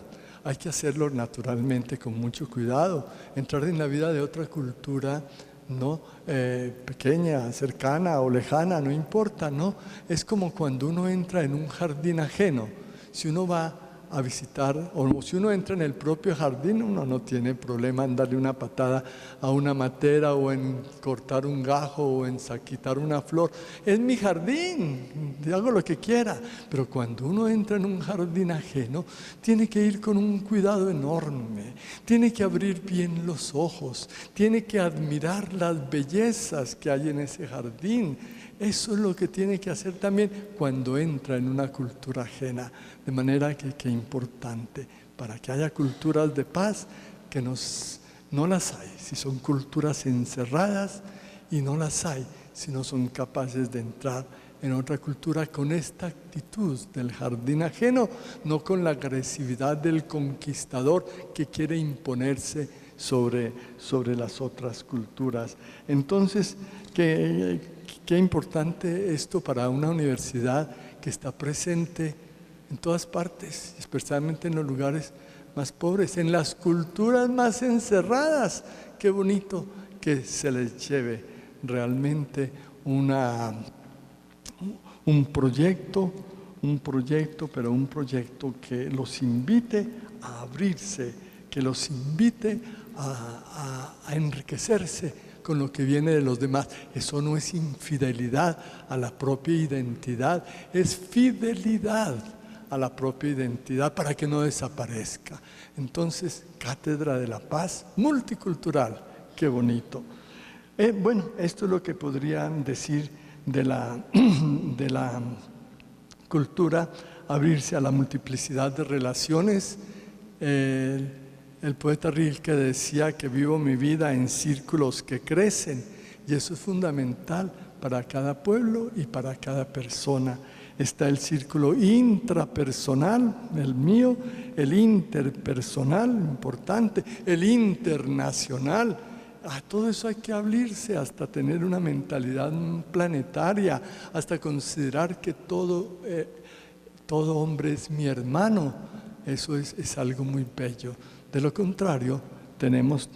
Hay que hacerlo naturalmente, con mucho cuidado. Entrar en la vida de otra cultura, ¿no? Pequeña, cercana o lejana, no importa, ¿no? Es como cuando uno entra en un jardín ajeno. Si uno va a visitar, o si uno entra en el propio jardín, uno no tiene problema en darle una patada a una matera o en cortar un gajo o en quitar una flor. Es mi jardín, hago lo que quiera. Pero cuando uno entra en un jardín ajeno, tiene que ir con un cuidado enorme, tiene que abrir bien los ojos, tiene que admirar las bellezas que hay en ese jardín. Eso es lo que tiene que hacer también cuando entra en una cultura ajena. De manera que importante, para que haya culturas de paz, que no las hay, si son culturas encerradas, y no las hay si no son capaces de entrar en otra cultura con esta actitud del jardín ajeno, no con la agresividad del conquistador que quiere imponerse sobre las otras culturas. Entonces, qué importante esto para una universidad que está presente en todas partes, especialmente en los lugares más pobres, en las culturas más encerradas. Qué bonito que se les lleve realmente un proyecto, pero un proyecto que los invite a abrirse, que los invite a enriquecerse con lo que viene de los demás. Eso no es infidelidad a la propia identidad, es fidelidad a la propia identidad para que no desaparezca. Entonces, Cátedra de la Paz multicultural, qué bonito. Bueno, esto es lo que podrían decir de la cultura, abrirse a la multiplicidad de relaciones. El poeta Rilke decía que vivo mi vida en círculos que crecen, y eso es fundamental para cada pueblo y para cada persona. Está el círculo intrapersonal, el mío, el interpersonal, importante, el internacional. A todo eso hay que abrirse, hasta tener una mentalidad planetaria, hasta considerar que todo hombre es mi hermano. Eso es algo muy bello. De lo contrario, tenemos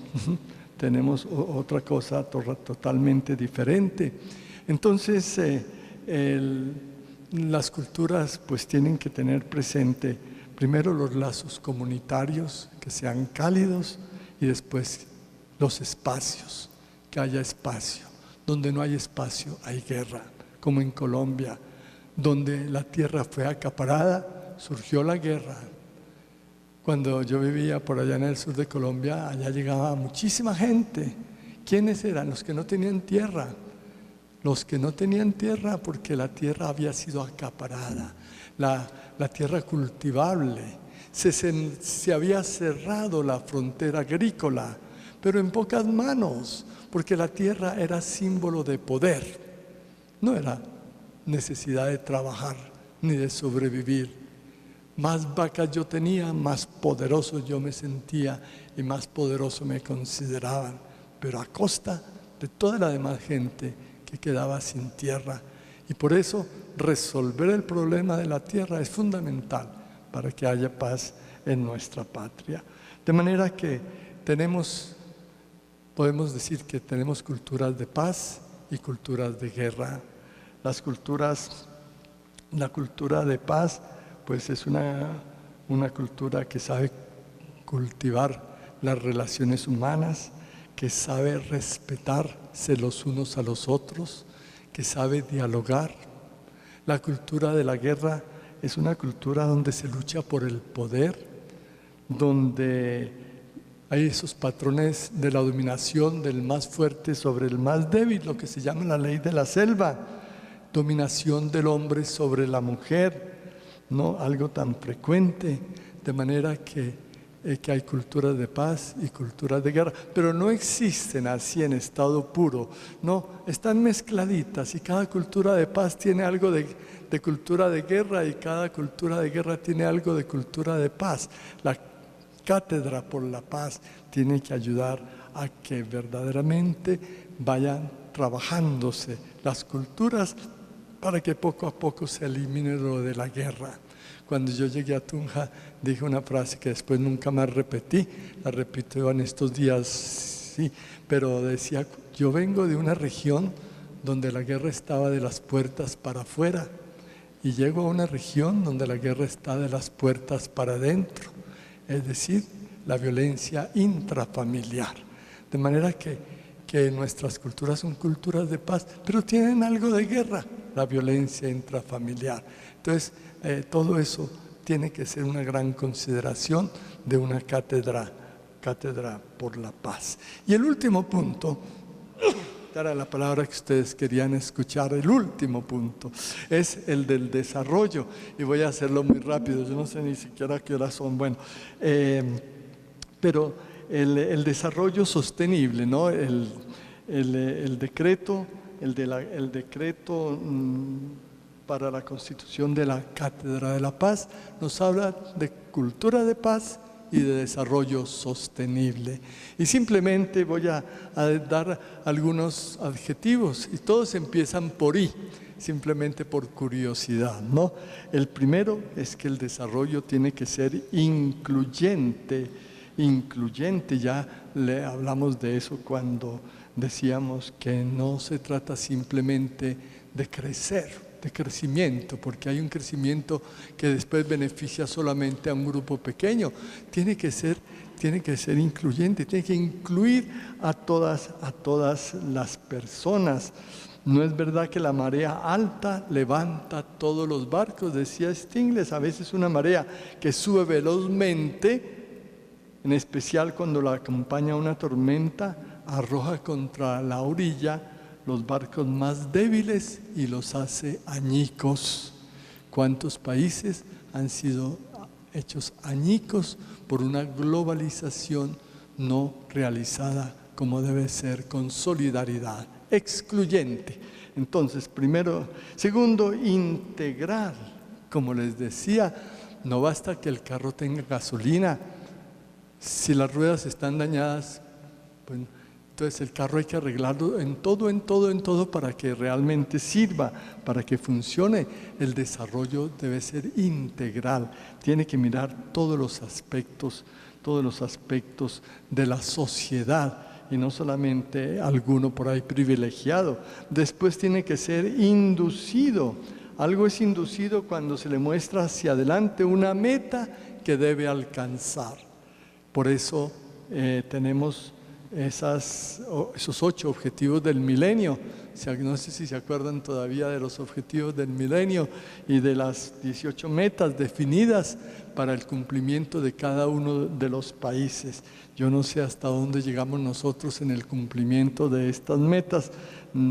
otra cosa totalmente diferente. Entonces, las culturas pues tienen que tener presente primero los lazos comunitarios, que sean cálidos, y después los espacios, que haya espacio. Donde no hay espacio hay guerra, como en Colombia, donde la tierra fue acaparada, surgió la guerra. Cuando yo vivía por allá en el sur de Colombia, allá llegaba muchísima gente. ¿Quiénes eran? Los que no tenían tierra. Los que no tenían tierra porque la tierra había sido acaparada, la tierra cultivable. Se había cerrado la frontera agrícola, pero en pocas manos, porque la tierra era símbolo de poder. No era necesidad de trabajar ni de sobrevivir. Más vacas yo tenía, más poderoso yo me sentía y más poderoso me consideraban, pero a costa de toda la demás gente que quedaba sin tierra. Y por eso resolver el problema de la tierra es fundamental para que haya paz en nuestra patria. De manera que podemos decir que tenemos culturas de paz y culturas de guerra. La cultura de paz pues es una cultura que sabe cultivar las relaciones humanas, que sabe respetarse los unos a los otros, que sabe dialogar. La cultura de la guerra es una cultura donde se lucha por el poder, donde hay esos patrones de la dominación del más fuerte sobre el más débil, lo que se llama la ley de la selva, dominación del hombre sobre la mujer, ¿no? Algo tan frecuente, de manera que hay culturas de paz y culturas de guerra, pero no existen así en estado puro, no, están mezcladitas, y cada cultura de paz tiene algo de cultura de guerra, y cada cultura de guerra tiene algo de cultura de paz. La Cátedra por la Paz tiene que ayudar a que verdaderamente vayan trabajándose las culturas para que poco a poco se elimine lo de la guerra. Cuando yo llegué a Tunja, dije una frase que después nunca más repetí, la repito en estos días, sí, pero decía, yo vengo de una región donde la guerra estaba de las puertas para afuera. y llego a una región donde la guerra está de las puertas para adentro, es decir, la violencia intrafamiliar. De manera que nuestras culturas son culturas de paz, pero tienen algo de guerra, la violencia intrafamiliar. Entonces, todo eso tiene que ser una gran consideración de una cátedra por la paz. Y el último punto, esta era la palabra que ustedes querían escuchar, el último punto, es el del desarrollo. Y voy a hacerlo muy rápido, yo no sé ni siquiera qué horas son, bueno, pero el desarrollo sostenible, ¿no? El decreto para la constitución de la Cátedra de la Paz nos habla de cultura de paz y de desarrollo sostenible. Y simplemente voy a dar algunos adjetivos, y todos empiezan por I, simplemente por curiosidad, ¿no? El primero es que el desarrollo tiene que ser incluyente, ya le hablamos de eso cuando decíamos que no se trata simplemente de crecer, de crecimiento, porque hay un crecimiento que después beneficia solamente a un grupo pequeño. Tiene que ser incluyente, tiene que incluir a todas las personas. No es verdad que la marea alta levanta todos los barcos, decía Stiglitz. A veces una marea que sube velozmente, en especial cuando la acompaña una tormenta, arroja contra la orilla los barcos más débiles y los hace añicos. ¿Cuántos países han sido hechos añicos por una globalización no realizada como debe ser, con solidaridad, excluyente? Entonces, primero. Segundo, integral. Como les decía, no basta que el carro tenga gasolina. Si las ruedas están dañadas, pues entonces el carro hay que arreglarlo en todo para que realmente sirva, para que funcione. El desarrollo debe ser integral, tiene que mirar todos los aspectos de la sociedad y no solamente alguno por ahí privilegiado. Después tiene que ser inducido. Algo es inducido cuando se le muestra hacia adelante una meta que debe alcanzar. Por eso tenemos esos 8 objetivos del milenio. No sé si se acuerdan todavía de los objetivos del milenio y de las 18 metas definidas para el cumplimiento de cada uno de los países. Yo no sé hasta dónde llegamos nosotros en el cumplimiento de estas metas.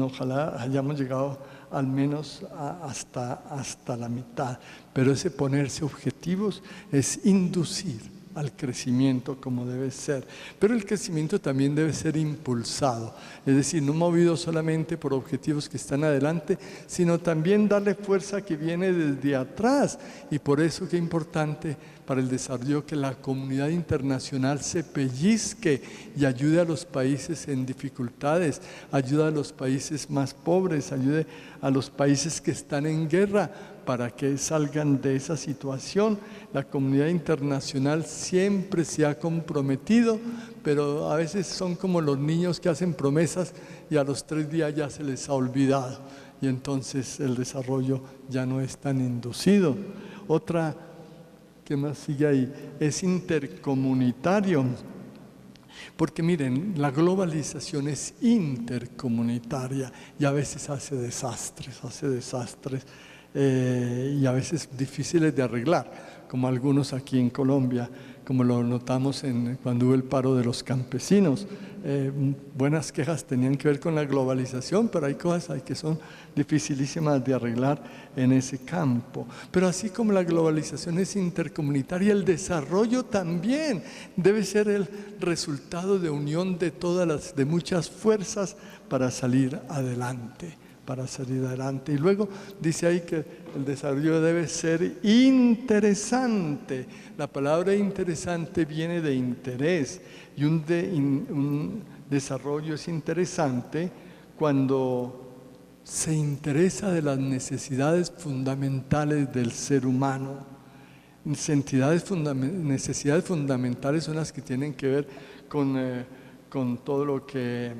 Ojalá hayamos llegado al menos hasta la mitad. Pero ese ponerse objetivos es inducir al crecimiento como debe ser. Pero el crecimiento también debe ser impulsado, es decir, no movido solamente por objetivos que están adelante, sino también darle fuerza que viene desde atrás. Y por eso que es importante para el desarrollo que la comunidad internacional se pellizque y ayude a los países en dificultades, ayude a los países más pobres, ayude a los países que están en guerra, para que salgan de esa situación. La comunidad internacional siempre se ha comprometido, pero a veces son como los niños que hacen promesas y a los 3 días ya se les ha olvidado, y entonces el desarrollo ya no es tan inducido. Otra, ¿qué más sigue ahí? Es intercomunitario, porque miren, la globalización es intercomunitaria y a veces hace desastres, y a veces difíciles de arreglar, como algunos aquí en Colombia, como lo notamos cuando hubo el paro de los campesinos. Buenas quejas tenían que ver con la globalización, pero hay cosas que son dificilísimas de arreglar en ese campo. Pero así como la globalización es intercomunitaria, el desarrollo también debe ser el resultado de unión de muchas fuerzas para salir adelante. Y luego dice ahí que el desarrollo debe ser interesante. La palabra interesante viene de interés, y un desarrollo es interesante cuando se interesa de las necesidades fundamentales del ser humano. Necesidades fundamentales son las que tienen que ver con todo lo que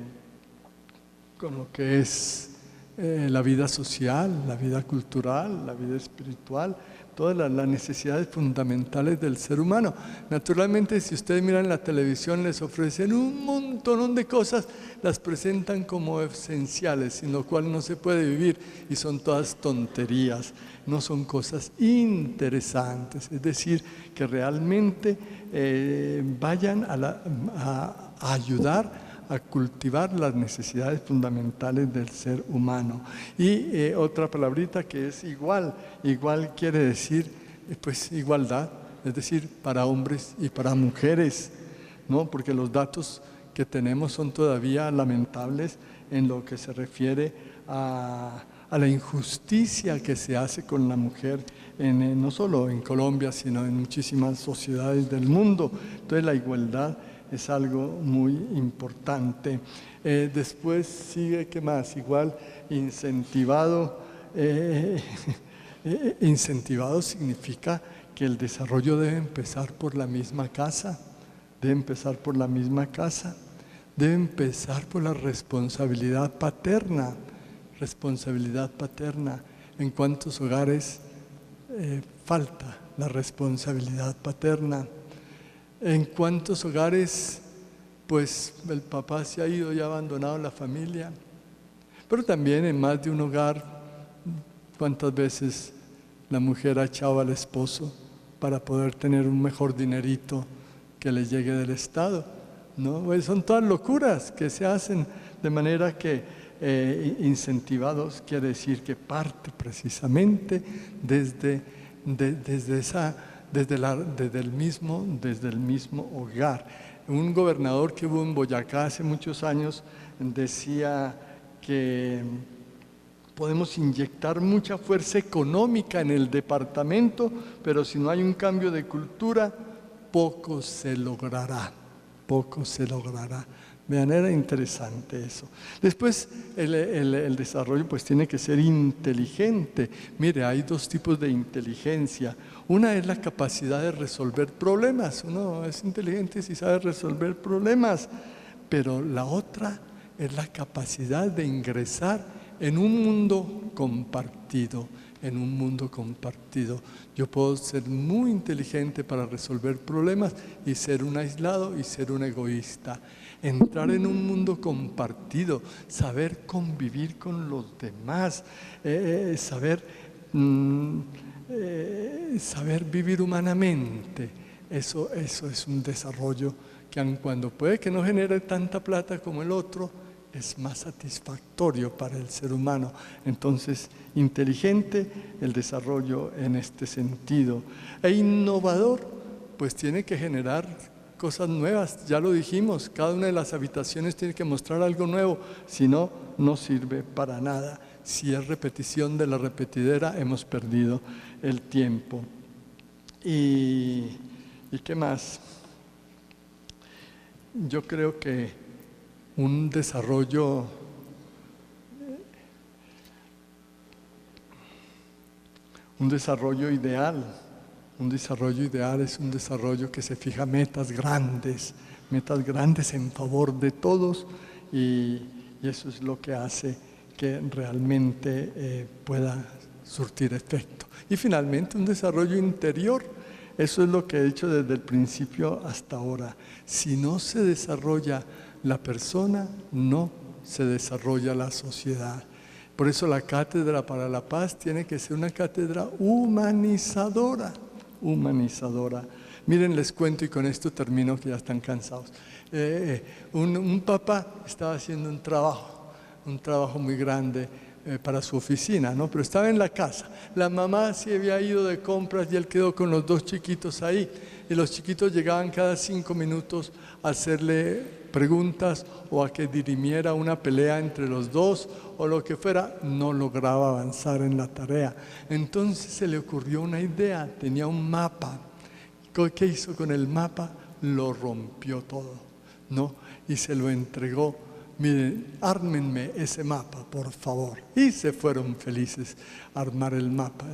es la vida social, la vida cultural, la vida espiritual, todas las necesidades fundamentales del ser humano. Naturalmente, si ustedes miran la televisión, les ofrecen un montón de cosas, las presentan como esenciales, sin lo cual no se puede vivir, y son todas tonterías, no son cosas interesantes. Es decir, que realmente vayan a ayudar a cultivar las necesidades fundamentales del ser humano. Y otra palabrita que es igual quiere decir pues igualdad, es decir, para hombres y para mujeres, ¿no? Porque los datos que tenemos son todavía lamentables en lo que se refiere a la injusticia que se hace con la mujer, no solo en Colombia, sino en muchísimas sociedades del mundo. Entonces la igualdad es algo muy importante. Después sigue, ¿qué más? Igual, incentivado. Incentivado significa que el desarrollo debe empezar por la misma casa, debe empezar por la misma casa, debe empezar por la responsabilidad paterna. Responsabilidad paterna. ¿En cuántos hogares falta la responsabilidad paterna? ¿En cuántos hogares pues el papá se ha ido y ha abandonado la familia? Pero también en más de un hogar, ¿cuántas veces la mujer ha echado al esposo para poder tener un mejor dinerito que le llegue del Estado? ¿No? Pues son todas locuras que se hacen, de manera que incentivados quiere decir que parte precisamente desde el mismo hogar. Un gobernador que hubo en Boyacá hace muchos años decía que podemos inyectar mucha fuerza económica en el departamento, pero si no hay un cambio de cultura, poco se logrará, poco se logrará. Vean, era interesante eso. Después, el desarrollo pues tiene que ser inteligente. Mire, hay dos tipos de inteligencia. Una es la capacidad de resolver problemas. Uno es inteligente si sabe resolver problemas, pero la otra es la capacidad de ingresar en un mundo compartido. En un mundo compartido. Yo puedo ser muy inteligente para resolver problemas y ser un aislado y ser un egoísta. Entrar en un mundo compartido, saber convivir con los demás, saber vivir humanamente. Eso es un desarrollo que, aun cuando puede que no genere tanta plata como el otro, es más satisfactorio para el ser humano. Entonces, inteligente el desarrollo en este sentido. E innovador, pues tiene que generar cosas nuevas. Ya lo dijimos, cada una de las habitaciones tiene que mostrar algo nuevo, si no, no sirve para nada. Si es repetición de la repetidera, hemos perdido el tiempo. ¿Y qué más? Yo creo que un desarrollo ideal es un desarrollo que se fija metas grandes en favor de todos, y eso es lo que hace que realmente pueda surtir efecto. Y finalmente, un desarrollo interior. Eso es lo que he dicho desde el principio hasta ahora. Si no se desarrolla la persona, no se desarrolla la sociedad. Por eso la Cátedra para la Paz tiene que ser una cátedra humanizadora. Miren, les cuento y con esto termino, que ya están cansados. Un papá estaba haciendo un trabajo muy grande para su oficina, ¿no? Pero estaba en la casa. La mamá se había ido de compras y él quedó con los dos chiquitos ahí. Y los chiquitos llegaban cada 5 minutos a hacerle preguntas o a que dirimiera una pelea entre los dos o lo que fuera. No lograba avanzar en la tarea. Entonces se le ocurrió una idea. Tenía un mapa. ¿Qué hizo con el mapa? Lo rompió todo, ¿no? Y se lo entregó. Miren, ármenme ese mapa, por favor. Y se fueron felices a armar el mapa.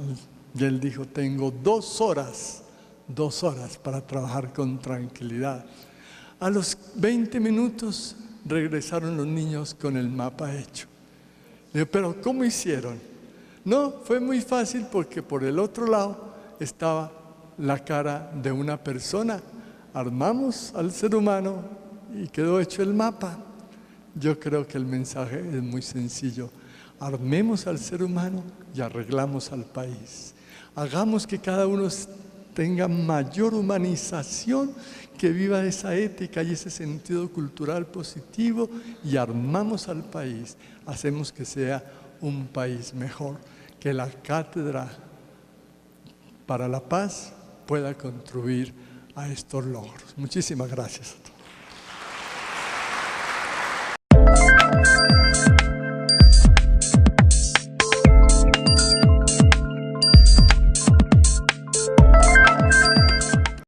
Y él dijo, tengo 2 horas para trabajar con tranquilidad. A los 20 minutos regresaron los niños con el mapa hecho. Digo, pero ¿cómo hicieron? No, fue muy fácil porque por el otro lado estaba la cara de una persona. Armamos al ser humano y quedó hecho el mapa. Yo creo que el mensaje es muy sencillo. Armemos al ser humano y arreglamos al país. Hagamos que cada uno tenga mayor humanización, que viva esa ética y ese sentido cultural positivo y armamos al país. Hacemos que sea un país mejor, que la Cátedra para la Paz pueda contribuir a estos logros. Muchísimas gracias a todos.